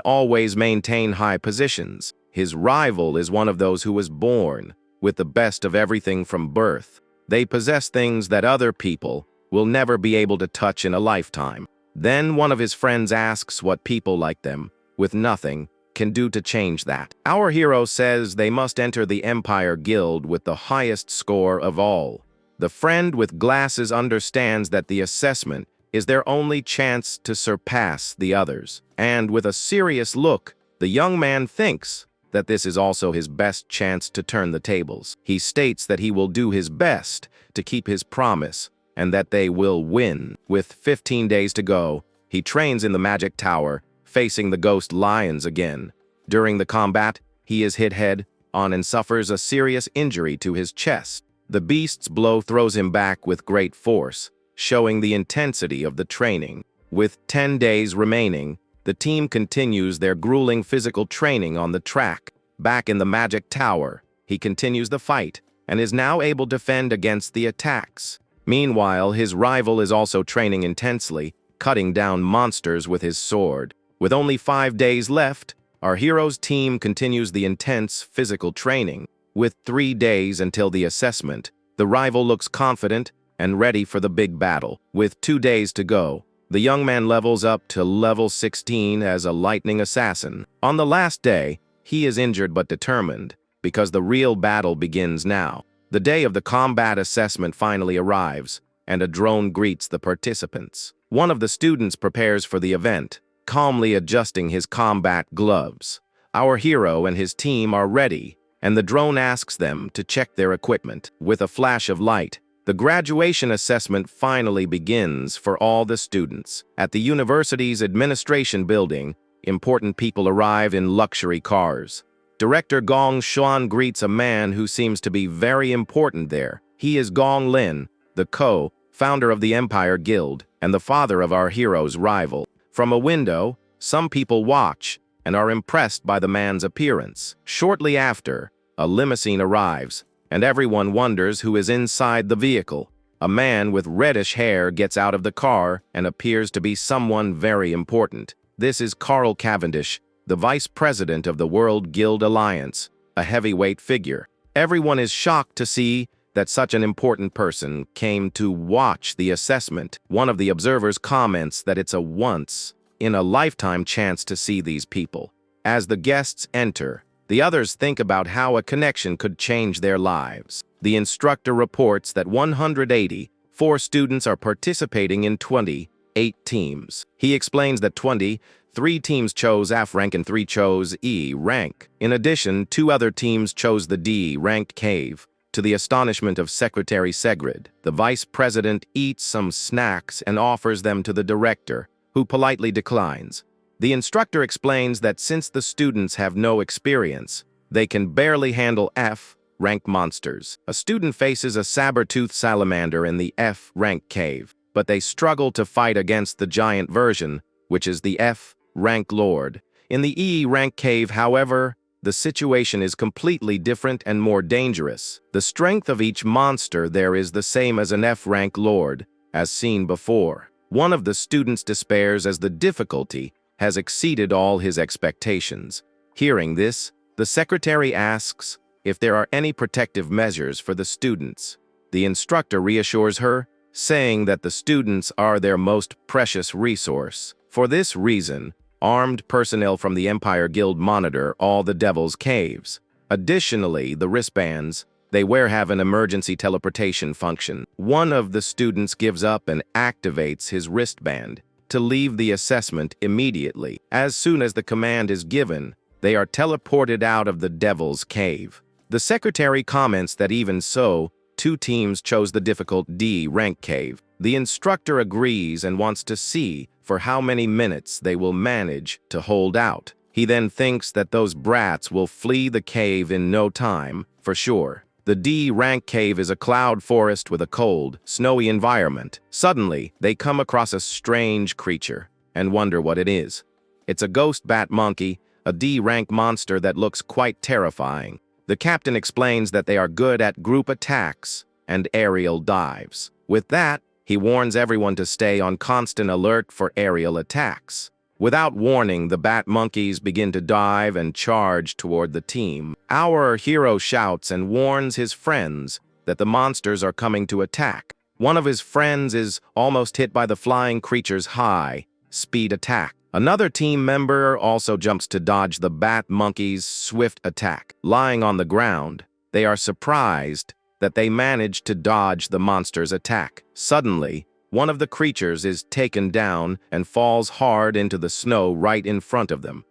always maintain high positions. His rival is one of those who was born with the best of everything from birth. They possess things that other people will never be able to touch in a lifetime. Then one of his friends asks what people like them, with nothing, can do to change that. Our hero says they must enter the Empire Guild with the highest score of all. The friend with glasses understands that the assessment is their only chance to surpass the others. And with a serious look, the young man thinks that this is also his best chance to turn the tables. He states that he will do his best to keep his promise and that they will win. With 15 days to go, he trains in the magic tower, facing the ghost lions again. During the combat, he is hit head-on and suffers a serious injury to his chest. The beast's blow throws him back with great force, showing the intensity of the training. With 10 days remaining, the team continues their grueling physical training on the track. Back in the magic tower, he continues the fight and is now able to defend against the attacks. Meanwhile, his rival is also training intensely, cutting down monsters with his sword. With only 5 days left, our hero's team continues the intense physical training. With 3 days until the assessment, the rival looks confident and ready for the big battle. With 2 days to go, the young man levels up to level 16 as a lightning assassin. On the last day, he is injured but determined, because the real battle begins now. The day of the combat assessment finally arrives, and a drone greets the participants. One of the students prepares for the event, calmly adjusting his combat gloves. Our hero and his team are ready, and the drone asks them to check their equipment. With a flash of light, the graduation assessment finally begins for all the students. At the university's administration building, important people arrive in luxury cars. Director Gong Xuan greets a man who seems to be very important there. He is Gong Lin, the co-founder of the Empire Guild and the father of our hero's rival. From a window, some people watch and are impressed by the man's appearance. Shortly after, a limousine arrives, and everyone wonders who is inside the vehicle. A man with reddish hair gets out of the car and appears to be someone very important. This is Carl Cavendish, the vice president of the World Guild Alliance, a heavyweight figure. Everyone is shocked to see that such an important person came to watch the assessment. One of the observers comments that it's a once-in-a-lifetime chance to see these people. As the guests enter, the others think about how a connection could change their lives. The instructor reports that 184 students are participating in 28 teams. He explains that 23 teams chose F rank and 3 chose E rank. In addition, 2 other teams chose the D-ranked cave. To the astonishment of Secretary Segrid, the vice president eats some snacks and offers them to the director, who politely declines. The instructor explains that since the students have no experience, they can barely handle F-rank monsters. A student faces a saber-toothed salamander in the F-rank cave, but they struggle to fight against the giant version, which is the F-rank lord. In the E-rank cave, however, the situation is completely different and more dangerous. The strength of each monster there is the same as an F-rank lord, as seen before. One of the students despairs as the difficulty has exceeded all his expectations. Hearing this, the secretary asks if there are any protective measures for the students. The instructor reassures her, saying that the students are their most precious resource. For this reason, armed personnel from the Empire Guild monitor all the Devil's Caves. Additionally, the wristbands they wear have an emergency teleportation function. One of the students gives up and activates his wristband to leave the assessment immediately. As soon as the command is given, they are teleported out of the Devil's Cave. The secretary comments that even so, 2 teams chose the difficult D rank cave. The instructor agrees and wants to see for how many minutes they will manage to hold out. He then thinks that those brats will flee the cave in no time, for sure. The D rank cave is a cloud forest with a cold, snowy environment. Suddenly, they come across a strange creature and wonder what it is. It's a ghost bat monkey, a D rank monster that looks quite terrifying. The captain explains that they are good at group attacks and aerial dives. With that, he warns everyone to stay on constant alert for aerial attacks. Without warning, the bat monkeys begin to dive and charge toward the team. Our hero shouts and warns his friends that the monsters are coming to attack. One of his friends is almost hit by the flying creature's high-speed attack. Another team member also jumps to dodge the bat monkey's swift attack. Lying on the ground, they are surprised that they manage to dodge the monster's attack. Suddenly, one of the creatures is taken down and falls hard into the snow right in front of them.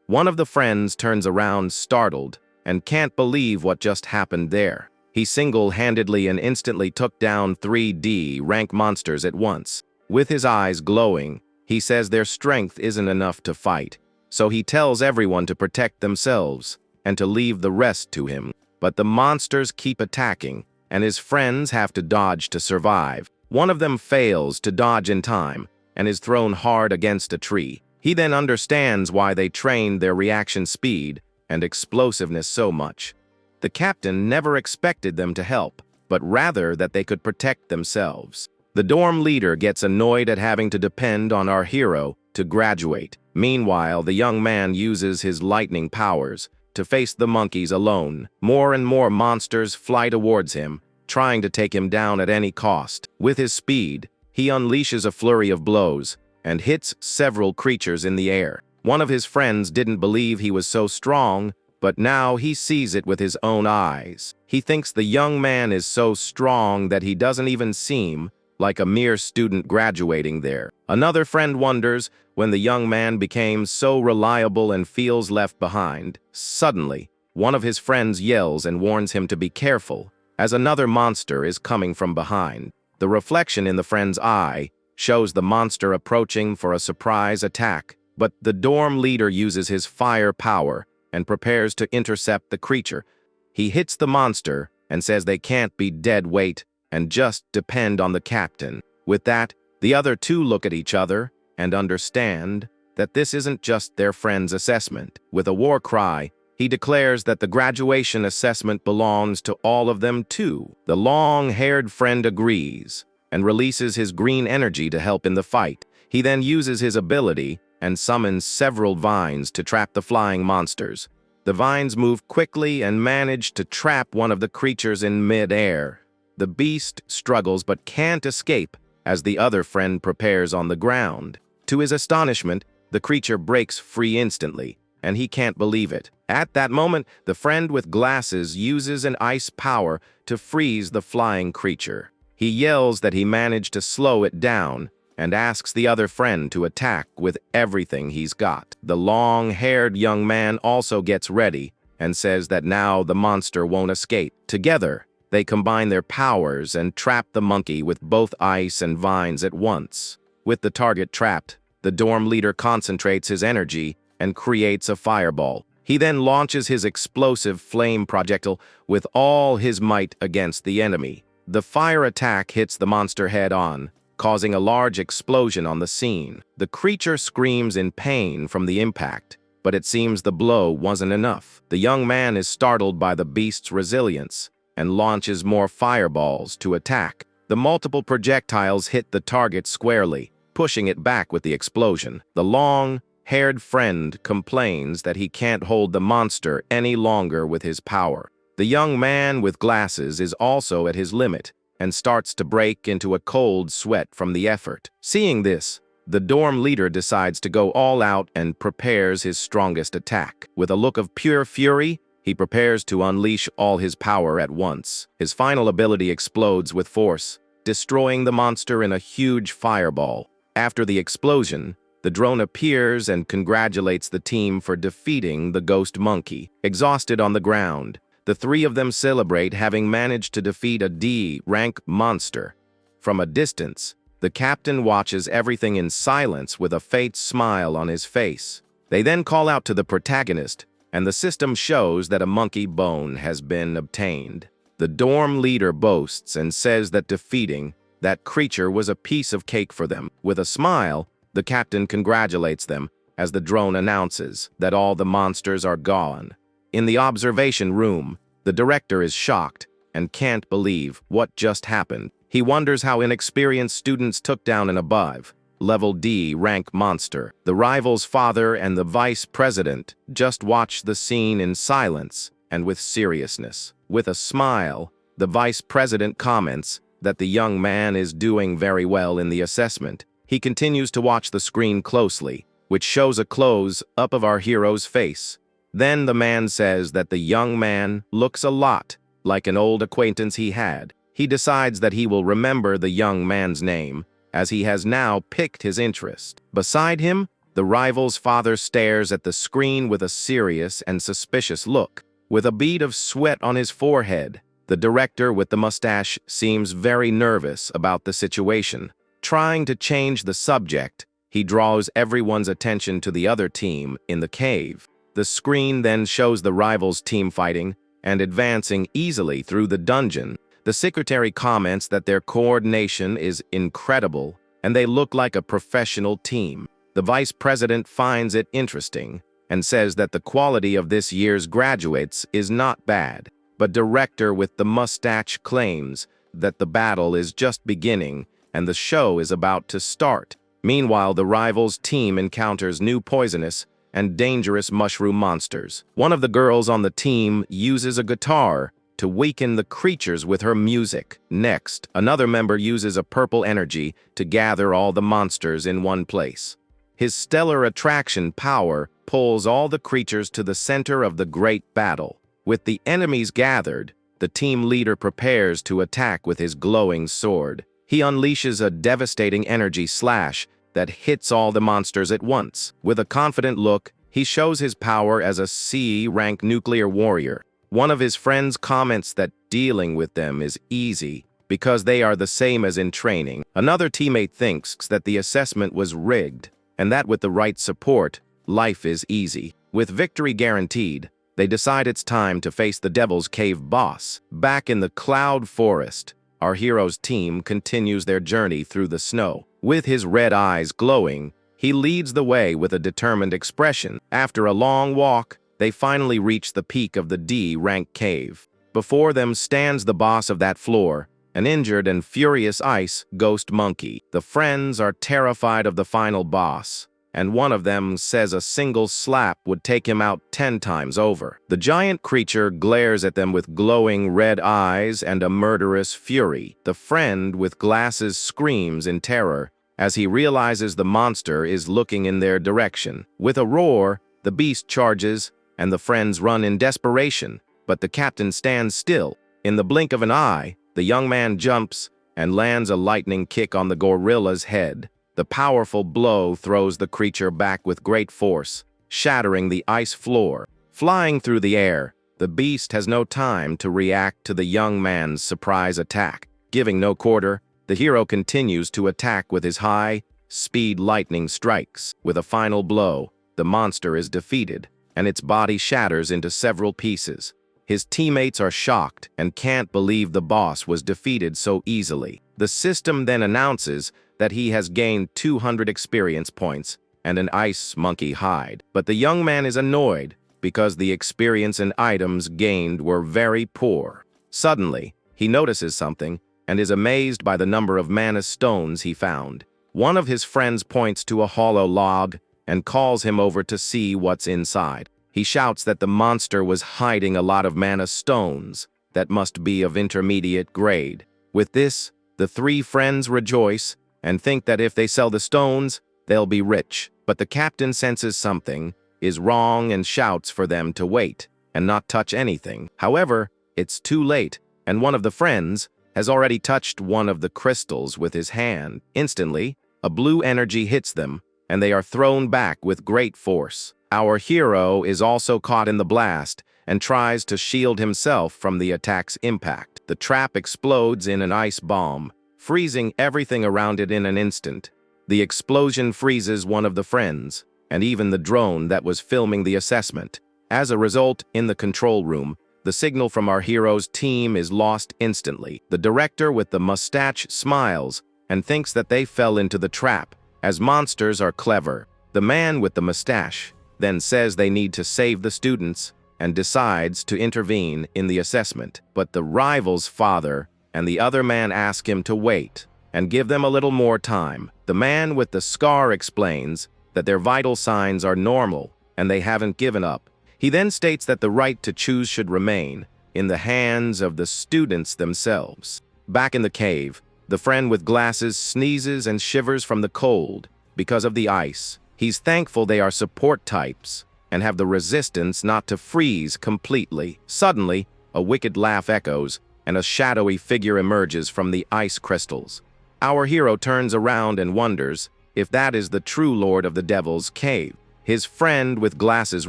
One of the friends turns around startled and can't believe what just happened there. He single-handedly and instantly took down 3D rank monsters at once. With his eyes glowing, he says their strength isn't enough to fight, so he tells everyone to protect themselves and to leave the rest to him. But the monsters keep attacking, and his friends have to dodge to survive. One of them fails to dodge in time and is thrown hard against a tree. He then understands why they trained their reaction speed and explosiveness so much. The captain never expected them to help, but rather that they could protect themselves. The dorm leader gets annoyed at having to depend on our hero to graduate. Meanwhile, the young man uses his lightning powers to face the monkeys alone. More and more monsters fly towards him, trying to take him down at any cost. With his speed, he unleashes a flurry of blows and hits several creatures in the air. One of his friends didn't believe he was so strong, but now he sees it with his own eyes. He thinks the young man is so strong that he doesn't even seem like a mere student graduating there. Another friend wonders when the young man became so reliable and feels left behind. Suddenly, one of his friends yells and warns him to be careful, as another monster is coming from behind. The reflection in the friend's eye shows the monster approaching for a surprise attack, but the dorm leader uses his fire power and prepares to intercept the creature. He hits the monster and says they can't be dead weight and just depend on the captain. With that, the other 2 look at each other and understand that this isn't just their friend's assessment. With a war cry, he declares that the graduation assessment belongs to all of them too. The long-haired friend agrees and releases his green energy to help in the fight. He then uses his ability and summons several vines to trap the flying monsters. The vines move quickly and manage to trap one of the creatures in mid-air. The beast struggles but can't escape as the other friend prepares on the ground. To his astonishment, the creature breaks free instantly, and he can't believe it. At that moment, the friend with glasses uses an ice power to freeze the flying creature. He yells that he managed to slow it down and asks the other friend to attack with everything he's got. The long-haired young man also gets ready and says that now the monster won't escape. Together, they combine their powers and trap the monkey with both ice and vines at once. With the target trapped, the dorm leader concentrates his energy and creates a fireball. He then launches his explosive flame projectile with all his might against the enemy. The fire attack hits the monster head-on, causing a large explosion on the scene. The creature screams in pain from the impact, but it seems the blow wasn't enough. The young man is startled by the beast's resilience and launches more fireballs to attack. The multiple projectiles hit the target squarely, pushing it back with the explosion. The long-haired friend complains that he can't hold the monster any longer with his power. The young man with glasses is also at his limit and starts to break into a cold sweat from the effort. Seeing this, the dorm leader decides to go all out and prepares his strongest attack. With a look of pure fury, he prepares to unleash all his power at once. His final ability explodes with force, destroying the monster in a huge fireball. After the explosion, The drone appears and congratulates the team for defeating the ghost monkey. Exhausted on the ground, the three of them celebrate having managed to defeat a D-rank monster. From a distance, the captain watches everything in silence with a faint smile on his face. They then call out to the protagonist, and the system shows that a monkey bone has been obtained. The dorm leader boasts and says that defeating that creature was a piece of cake for them. With a smile, the captain congratulates them as the drone announces that all the monsters are gone. In the observation room, the director is shocked and can't believe what just happened. He wonders how inexperienced students took down an above-level D-rank monster. The rival's father and the vice president just watch the scene in silence and with seriousness. With a smile, the vice president comments that the young man is doing very well in the assessment. He continues to watch the screen closely, which shows a close-up of our hero's face. Then the man says that the young man looks a lot like an old acquaintance he had. He decides that he will remember the young man's name, as he has now picked his interest. Beside him, the rival's father stares at the screen with a serious and suspicious look. With a bead of sweat on his forehead, the director with the mustache seems very nervous about the situation. Trying to change the subject, he draws everyone's attention to the other team in the cave. The screen then shows the rivals' team fighting and advancing easily through the dungeon. The secretary comments that their coordination is incredible and they look like a professional team. The vice president finds it interesting and says that the quality of this year's graduates is not bad. But director with the mustache claims that the battle is just beginning and the show is about to start. Meanwhile, the rivals' team encounters new poisonous and dangerous mushroom monsters. One of the girls on the team uses a guitar to weaken the creatures with her music. Next, another member uses a purple energy to gather all the monsters in one place. His stellar attraction power pulls all the creatures to the center of the great battle. With the enemies gathered, the team leader prepares to attack with his glowing sword. He unleashes a devastating energy slash that hits all the monsters at once. With a confident look, he shows his power as a C-rank nuclear warrior. One of his friends comments that dealing with them is easy because they are the same as in training. Another teammate thinks that the assessment was rigged and that with the right support, life is easy. With victory guaranteed, they decide it's time to face the Devil's Cave boss. Back in the Cloud Forest, our hero's team continues their journey through the snow. With his red eyes glowing, he leads the way with a determined expression. After a long walk, they finally reach the peak of the D-rank cave. Before them stands the boss of that floor, an injured and furious ice ghost monkey. The friends are terrified of the final boss, and one of them says a single slap would take him out 10 times over. The giant creature glares at them with glowing red eyes and a murderous fury. The friend with glasses screams in terror as he realizes the monster is looking in their direction. With a roar, the beast charges, and the friends run in desperation, but the captain stands still. In the blink of an eye, the young man jumps and lands a lightning kick on the gorilla's head. The powerful blow throws the creature back with great force, shattering the ice floor. Flying through the air, the beast has no time to react to the young man's surprise attack. Giving no quarter, the hero continues to attack with his high-speed lightning strikes. With a final blow, the monster is defeated, and its body shatters into several pieces. His teammates are shocked and can't believe the boss was defeated so easily. The system then announces that he has gained 200 experience points and an ice monkey hide. But the young man is annoyed because the experience and items gained were very poor. Suddenly, he notices something and is amazed by the number of mana stones he found. One of his friends points to a hollow log and calls him over to see what's inside. He shouts that the monster was hiding a lot of mana stones that must be of intermediate grade. With this, the three friends rejoice and think that if they sell the stones, they'll be rich. But the captain senses something is wrong and shouts for them to wait and not touch anything. However, it's too late, and one of the friends has already touched one of the crystals with his hand. Instantly, a blue energy hits them, and they are thrown back with great force. Our hero is also caught in the blast and tries to shield himself from the attack's impact. The trap explodes in an ice bomb, freezing everything around it in an instant. The explosion freezes one of the friends, and even the drone that was filming the assessment. As a result, in the control room, the signal from our hero's team is lost instantly. The director with the mustache smiles and thinks that they fell into the trap, as monsters are clever. The man with the mustache then says they need to save the students and decides to intervene in the assessment. But the rival's father and the other man ask him to wait and give them a little more time. The man with the scar explains that their vital signs are normal and they haven't given up. He then states that the right to choose should remain in the hands of the students themselves. Back in the cave, the friend with glasses sneezes and shivers from the cold because of the ice. He's thankful they are support types and have the resistance not to freeze completely. Suddenly, a wicked laugh echoes and a shadowy figure emerges from the ice crystals. Our hero turns around and wonders if that is the true lord of the devil's cave. His friend with glasses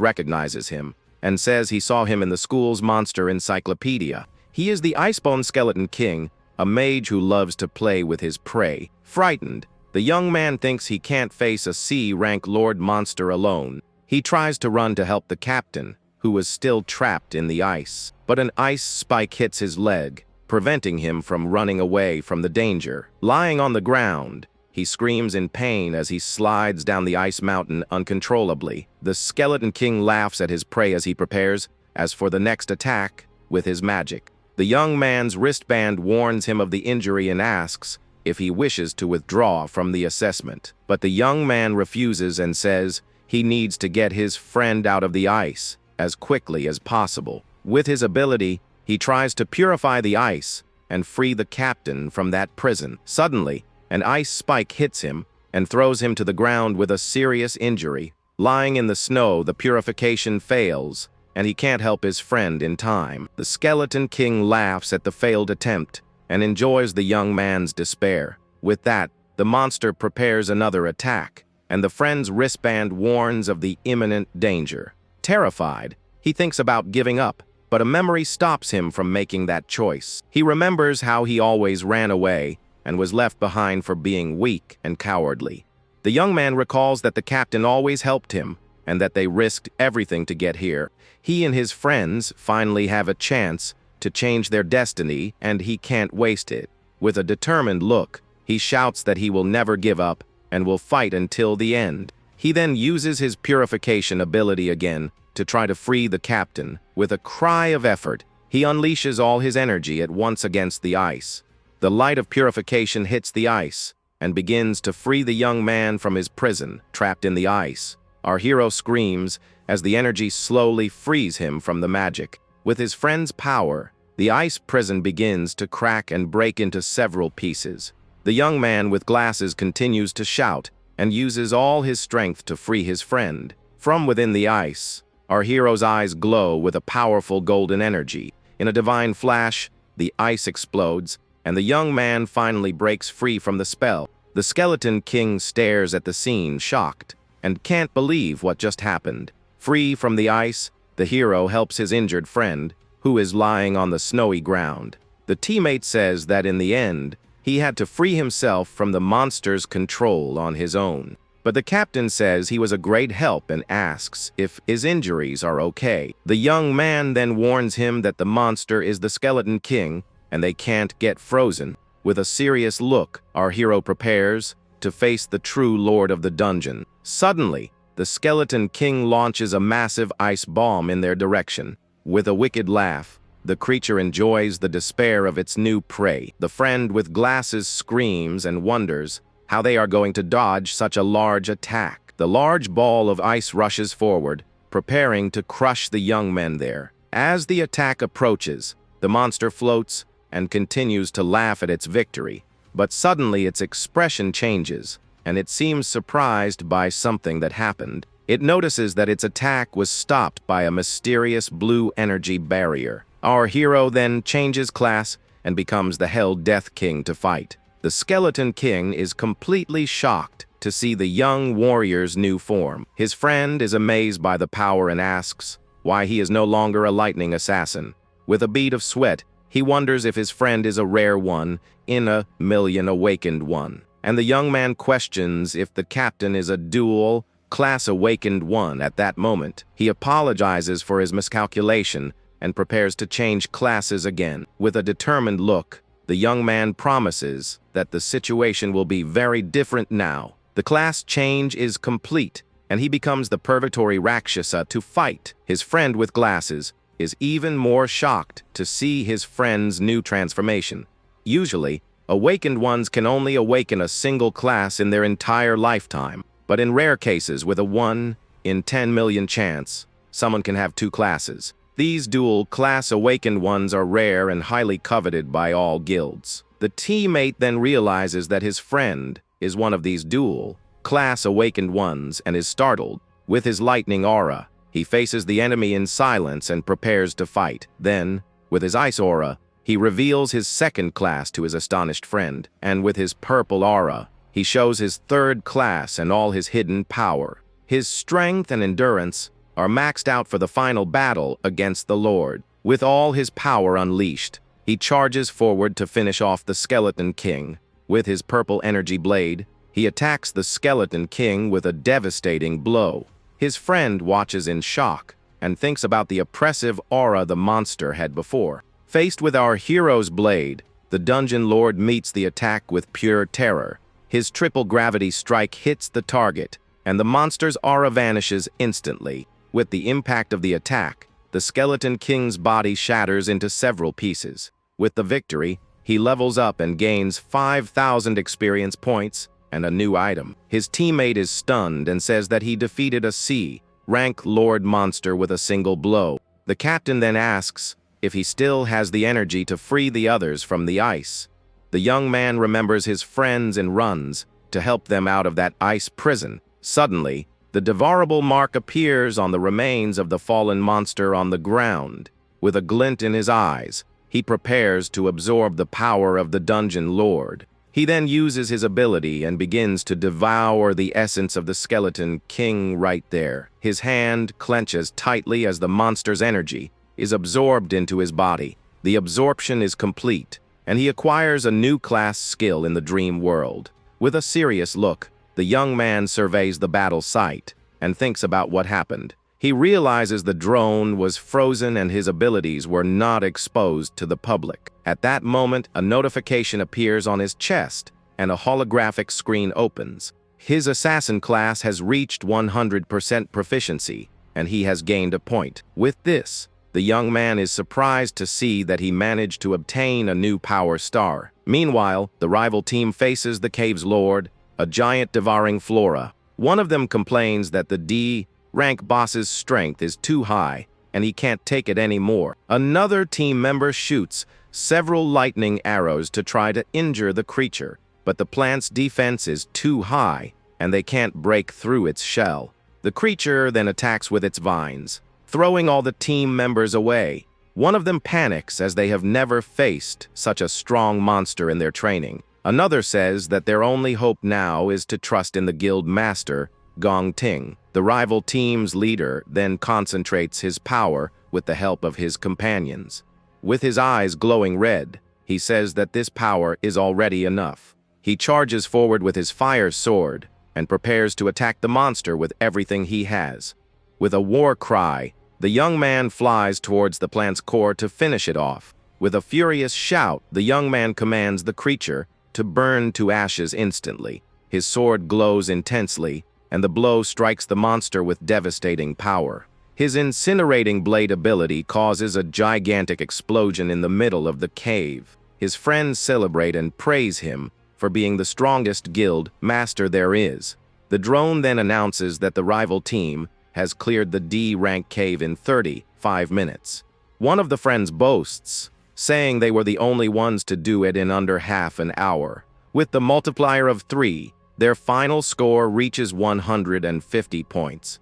recognizes him and says he saw him in the school's monster encyclopedia. He is the Icebone Skeleton King, a mage who loves to play with his prey. Frightened, the young man thinks he can't face a C-rank Lord monster alone. He tries to run to help the captain, who was still trapped in the ice. But an ice spike hits his leg, preventing him from running away from the danger. Lying on the ground, he screams in pain as he slides down the ice mountain uncontrollably. The Skeleton King laughs at his prey as he prepares for the next attack with his magic. The young man's wristband warns him of the injury and asks if he wishes to withdraw from the assessment. But the young man refuses and says he needs to get his friend out of the ice as quickly as possible. With his ability, he tries to purify the ice and free the captain from that prison. Suddenly, an ice spike hits him and throws him to the ground with a serious injury. Lying in the snow, the purification fails, and he can't help his friend in time. The Skeleton King laughs at the failed attempt and enjoys the young man's despair. With that, the monster prepares another attack, and the friend's wristband warns of the imminent danger. Terrified, he thinks about giving up, but a memory stops him from making that choice. He remembers how he always ran away and was left behind for being weak and cowardly. The young man recalls that the captain always helped him and that they risked everything to get here. He and his friends finally have a chance to change their destiny, and he can't waste it. With a determined look, he shouts that he will never give up and will fight until the end. He then uses his purification ability again to try to free the captain. With a cry of effort, he unleashes all his energy at once against the ice. The light of purification hits the ice and begins to free the young man from his prison, trapped in the ice. Our hero screams as the energy slowly frees him from the magic. With his friend's power, the ice prison begins to crack and break into several pieces. The young man with glasses continues to shout and uses all his strength to free his friend. From within the ice, our hero's eyes glow with a powerful golden energy. In a divine flash, the ice explodes, and the young man finally breaks free from the spell. The Skeleton King stares at the scene, shocked, and can't believe what just happened. Free from the ice, the hero helps his injured friend, who is lying on the snowy ground. The teammate says that in the end, he had to free himself from the monster's control on his own. But the captain says he was a great help and asks if his injuries are okay. The young man then warns him that the monster is the Skeleton King and they can't get frozen. With a serious look, our hero prepares to face the true lord of the dungeon. Suddenly, the Skeleton King launches a massive ice bomb in their direction. With a wicked laugh, the creature enjoys the despair of its new prey. The friend with glasses screams and wonders how they are going to dodge such a large attack. The large ball of ice rushes forward, preparing to crush the young men there. As the attack approaches, the monster floats and continues to laugh at its victory. But suddenly its expression changes, and it seems surprised by something that happened. It notices that its attack was stopped by a mysterious blue energy barrier. Our hero then changes class and becomes the Hell Death King to fight. The Skeleton King is completely shocked to see the young warrior's new form. His friend is amazed by the power and asks why he is no longer a lightning assassin. With a bead of sweat, he wonders if his friend is a rare one in a million awakened one. And the young man questions if the captain is a dual class awakened one at that moment. He apologizes for his miscalculation and prepares to change classes again. With a determined look, the young man promises that the situation will be very different now. The class change is complete, and he becomes the purgatory Rakshasa to fight. His friend with glasses is even more shocked to see his friend's new transformation. Usually, awakened ones can only awaken a single class in their entire lifetime, but in rare cases with a 1 in 10 million chance, someone can have 2 classes. These dual-class awakened ones are rare and highly coveted by all guilds. The teammate then realizes that his friend is one of these dual-class awakened ones and is startled. With his lightning aura, he faces the enemy in silence and prepares to fight. Then, with his ice aura, he reveals his second class to his astonished friend, and with his purple aura, he shows his third class and all his hidden power. His strength and endurance are maxed out for the final battle against the Lord. With all his power unleashed, he charges forward to finish off the Skeleton King. With his purple energy blade, he attacks the Skeleton King with a devastating blow. His friend watches in shock and thinks about the oppressive aura the monster had before. Faced with our hero's blade, the Dungeon Lord meets the attack with pure terror. His triple gravity strike hits the target, and the monster's aura vanishes instantly. With the impact of the attack, the Skeleton King's body shatters into several pieces. With the victory, he levels up and gains 5,000 experience points and a new item. His teammate is stunned and says that he defeated a C-rank Lord monster with a single blow. The captain then asks if he still has the energy to free the others from the ice. The young man remembers his friends and runs to help them out of that ice prison. Suddenly, the devourable mark appears on the remains of the fallen monster on the ground. With a glint in his eyes, he prepares to absorb the power of the Dungeon Lord. He then uses his ability and begins to devour the essence of the Skeleton King right there. His hand clenches tightly as the monster's energy is absorbed into his body. The absorption is complete, and he acquires a new class skill in the dream world. With a serious look, the young man surveys the battle site and thinks about what happened. He realizes the drone was frozen and his abilities were not exposed to the public. At that moment, a notification appears on his chest and a holographic screen opens. His assassin class has reached 100% proficiency, and he has gained a point. With this, the young man is surprised to see that he managed to obtain a new power star. Meanwhile, the rival team faces the cave's lord, a giant devouring flora. One of them complains that the D-rank boss's strength is too high and he can't take it anymore. Another team member shoots several lightning arrows to try to injure the creature, but the plant's defense is too high and they can't break through its shell. The creature then attacks with its vines, throwing all the team members away. One of them panics as they have never faced such a strong monster in their training. Another says that their only hope now is to trust in the guild master, Gong Ting. The rival team's leader then concentrates his power with the help of his companions. With his eyes glowing red, he says that this power is already enough. He charges forward with his fire sword and prepares to attack the monster with everything he has. With a war cry, the young man flies towards the plant's core to finish it off. With a furious shout, the young man commands the creature to burn to ashes instantly. His sword glows intensely, and the blow strikes the monster with devastating power. His incinerating blade ability causes a gigantic explosion in the middle of the cave. His friends celebrate and praise him for being the strongest guild master there is. The drone then announces that the rival team has cleared the D-rank cave in 35 minutes. One of the friends boasts, saying they were the only ones to do it in under half an hour. With the multiplier of 3, their final score reaches 150 points.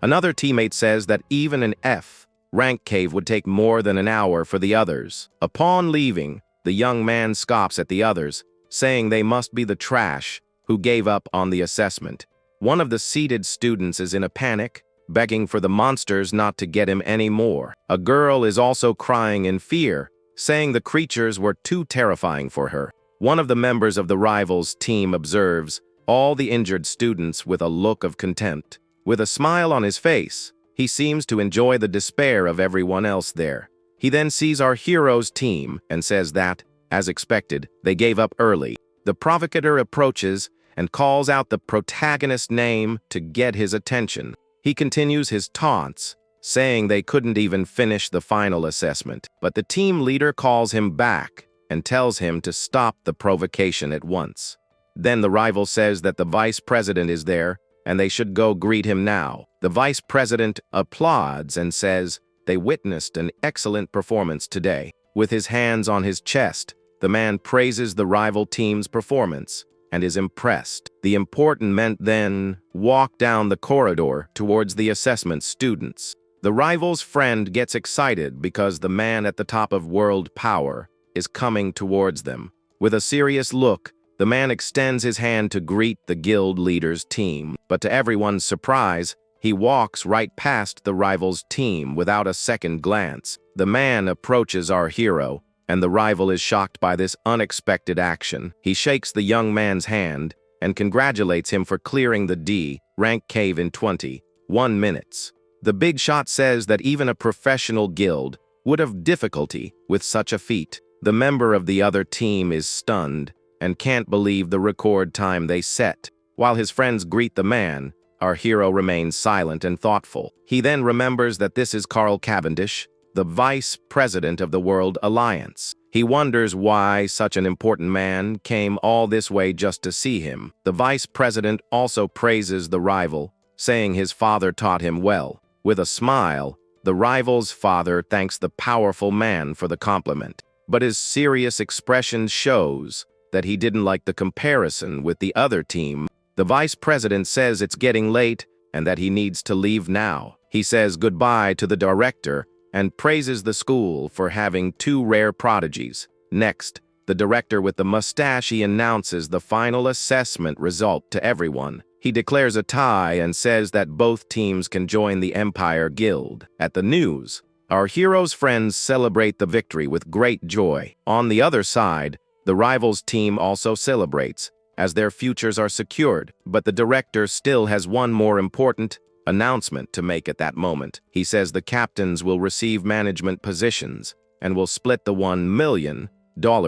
Another teammate says that even an F-rank cave would take more than an hour for the others. Upon leaving, the young man scoffs at the others, saying they must be the trash who gave up on the assessment. One of the seated students is in a panic, begging for the monsters not to get him anymore. A girl is also crying in fear, saying the creatures were too terrifying for her. One of the members of the rivals' team observes all the injured students with a look of contempt. With a smile on his face, he seems to enjoy the despair of everyone else there. He then sees our hero's team and says that, as expected, they gave up early. The provocateur approaches and calls out the protagonist's name to get his attention. He continues his taunts, saying they couldn't even finish the final assessment. But the team leader calls him back and tells him to stop the provocation at once. Then the rival says that the vice president is there and they should go greet him now. The vice president applauds and says they witnessed an excellent performance today. With his hands on his chest, the man praises the rival team's performance and is impressed. The important men then walk down the corridor towards the assessment students. The rival's friend gets excited because the man at the top of world power is coming towards them. With a serious look, the man extends his hand to greet the guild leader's team, but to everyone's surprise, he walks right past the rival's team without a second glance. The man approaches our hero, and the rival is shocked by this unexpected action. He shakes the young man's hand and congratulates him for clearing the D-rank cave in 21 minutes. The big shot says that even a professional guild would have difficulty with such a feat. The member of the other team is stunned and can't believe the record time they set. While his friends greet the man, our hero remains silent and thoughtful. He then remembers that this is Carl Cavendish, the vice president of the World Alliance. He wonders why such an important man came all this way just to see him. The vice president also praises the rival, saying his father taught him well. With a smile, the rival's father thanks the powerful man for the compliment, but his serious expression shows that he didn't like the comparison with the other team. The vice president says it's getting late and that he needs to leave now. He says goodbye to the director and praises the school for having two rare prodigies. Next, the director with the mustache announces the final assessment result to everyone. He declares a tie and says that both teams can join the Empire Guild. At the news, our hero's friends celebrate the victory with great joy. On the other side, the rivals' team also celebrates, as their futures are secured, but the director still has one more important announcement to make at that moment. He says the captains will receive management positions and will split the $1 million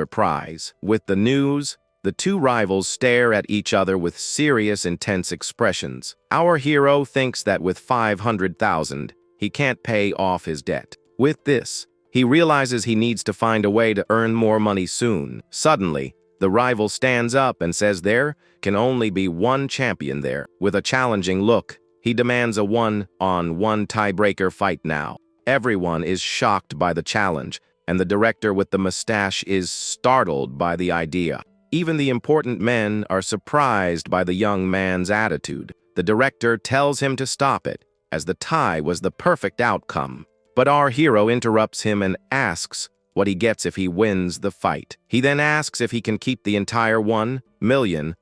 prize. With the news, the two rivals stare at each other with serious, intense expressions. Our hero thinks that with $500,000, he can't pay off his debt. With this, he realizes he needs to find a way to earn more money soon. Suddenly, the rival stands up and says there can only be one champion there. With a challenging look, he demands a one-on-one tiebreaker fight now. Everyone is shocked by the challenge, and the director with the mustache is startled by the idea. Even the important men are surprised by the young man's attitude. The director tells him to stop it, as the tie was the perfect outcome. But our hero interrupts him and asks what he gets if he wins the fight. He then asks if he can keep the entire $1 million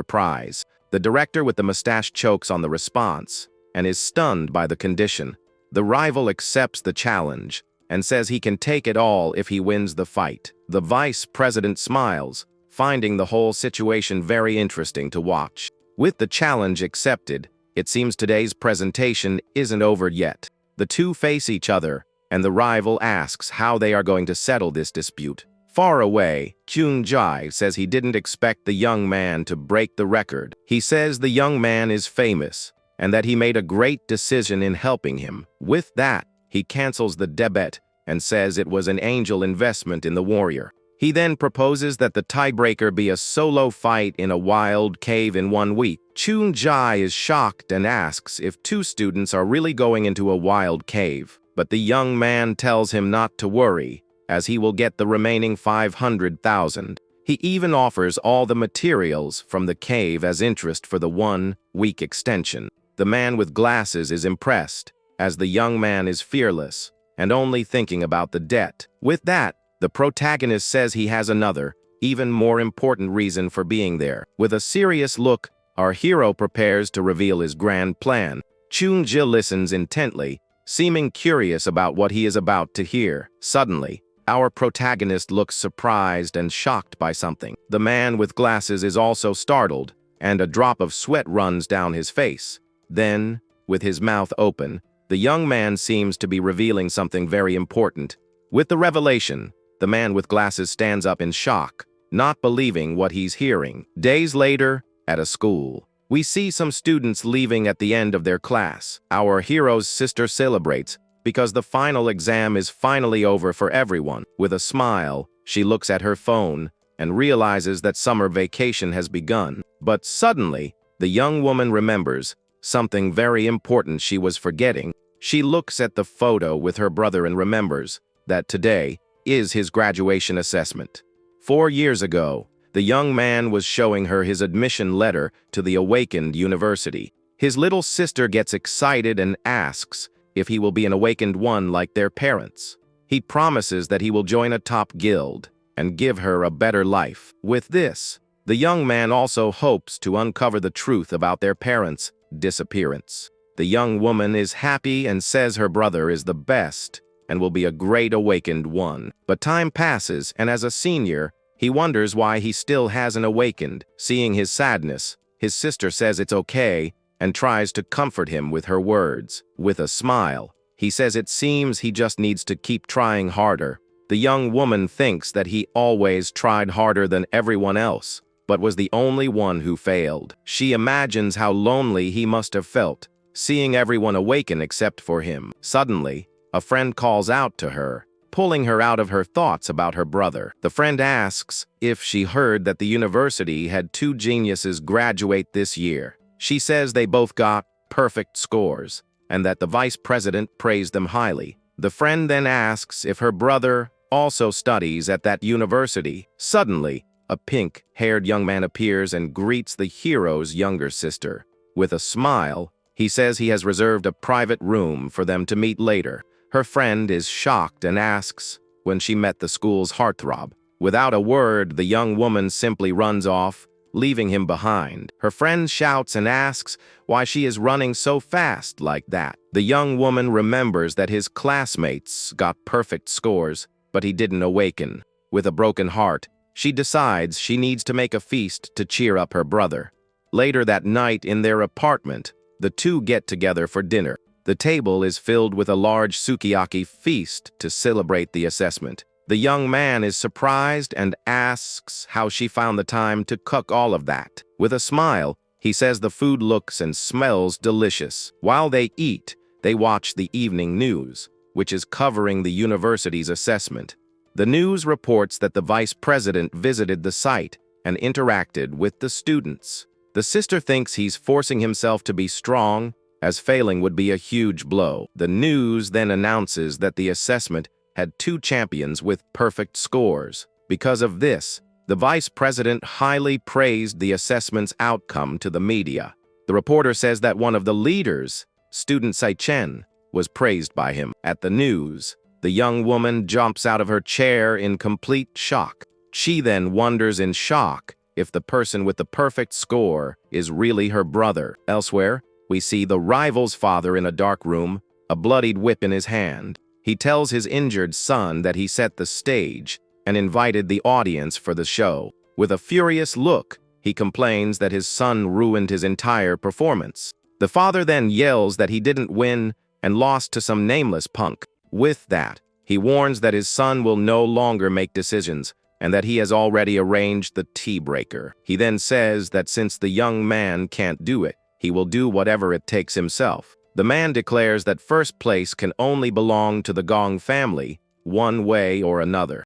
prize. The director with the mustache chokes on the response and is stunned by the condition. The rival accepts the challenge and says he can take it all if he wins the fight. The vice president smiles, finding the whole situation very interesting to watch. With the challenge accepted, it seems today's presentation isn't over yet. The two face each other, and the rival asks how they are going to settle this dispute. Far away, Kyung Jae says he didn't expect the young man to break the record. He says the young man is famous, and that he made a great decision in helping him. With that, he cancels the debate and says it was an angel investment in the warrior. He then proposes that the tiebreaker be a solo fight in a wild cave in 1 week. Kyung Jae is shocked and asks if two students are really going into a wild cave, but the young man tells him not to worry, as he will get the remaining $500,000. He even offers all the materials from the cave as interest for the 1 week extension. The man with glasses is impressed, as the young man is fearless and only thinking about the debt. With that, the protagonist says he has another even more important reason for being there. With a serious look, our hero prepares to reveal his grand plan. Chun-ji listens intently, seeming curious about what he is about to hear. Suddenly, our protagonist looks surprised and shocked by something. The man with glasses is also startled, and a drop of sweat runs down his face. Then, with his mouth open, the young man seems to be revealing something very important. With the revelation, the man with glasses stands up in shock, not believing what he's hearing. Days later, at a school, we see some students leaving at the end of their class. Our hero's sister celebrates because the final exam is finally over for everyone. With a smile, she looks at her phone and realizes that summer vacation has begun. But suddenly, the young woman remembers something very important she was forgetting. She looks at the photo with her brother and remembers that today is his graduation assessment. 4 years ago, the young man was showing her his admission letter to the Awakened University. His little sister gets excited and asks if he will be an awakened one like their parents. He promises that he will join a top guild and give her a better life. With this, the young man also hopes to uncover the truth about their parents' disappearance. The young woman is happy and says her brother is the best and will be a great awakened one. But time passes, and as a senior, he wonders why he still hasn't awakened. Seeing his sadness, his sister says it's okay and tries to comfort him with her words. With a smile, he says it seems he just needs to keep trying harder. The young woman thinks that he always tried harder than everyone else, but was the only one who failed. She imagines how lonely he must have felt, seeing everyone awaken except for him. Suddenly, a friend calls out to her, pulling her out of her thoughts about her brother. The friend asks if she heard that the university had 2 geniuses graduate this year. She says they both got perfect scores, and that the vice president praised them highly. The friend then asks if her brother also studies at that university. Suddenly, a pink-haired young man appears and greets the hero's younger sister. With a smile, he says he has reserved a private room for them to meet later. Her friend is shocked and asks when she met the school's heartthrob. Without a word, the young woman simply runs off, leaving him behind. Her friend shouts and asks why she is running so fast like that. The young woman remembers that his classmates got perfect scores, but he didn't awaken. With a broken heart, she decides she needs to make a feast to cheer up her brother. Later that night in their apartment, the two get together for dinner. The table is filled with a large sukiyaki feast to celebrate the assessment. The young man is surprised and asks how she found the time to cook all of that. With a smile, he says the food looks and smells delicious. While they eat, they watch the evening news, which is covering the university's assessment. The news reports that the vice president visited the site and interacted with the students. The sister thinks he's forcing himself to be strong, as failing would be a huge blow. The news then announces that the assessment had 2 champions with perfect scores. Because of this, the vice president highly praised the assessment's outcome to the media. The reporter says that one of the leaders, student Sai-chen, was praised by him. At the news, the young woman jumps out of her chair in complete shock. She then wonders in shock if the person with the perfect score is really her brother. Elsewhere, we see the rival's father in a dark room, a bloodied whip in his hand. He tells his injured son that he set the stage and invited the audience for the show. With a furious look, he complains that his son ruined his entire performance. The father then yells that he didn't win and lost to some nameless punk. With that, he warns that his son will no longer make decisions and that he has already arranged the tea breaker. He then says that since the young man can't do it, he will do whatever it takes himself. The man declares that first place can only belong to the Gong family, one way or another.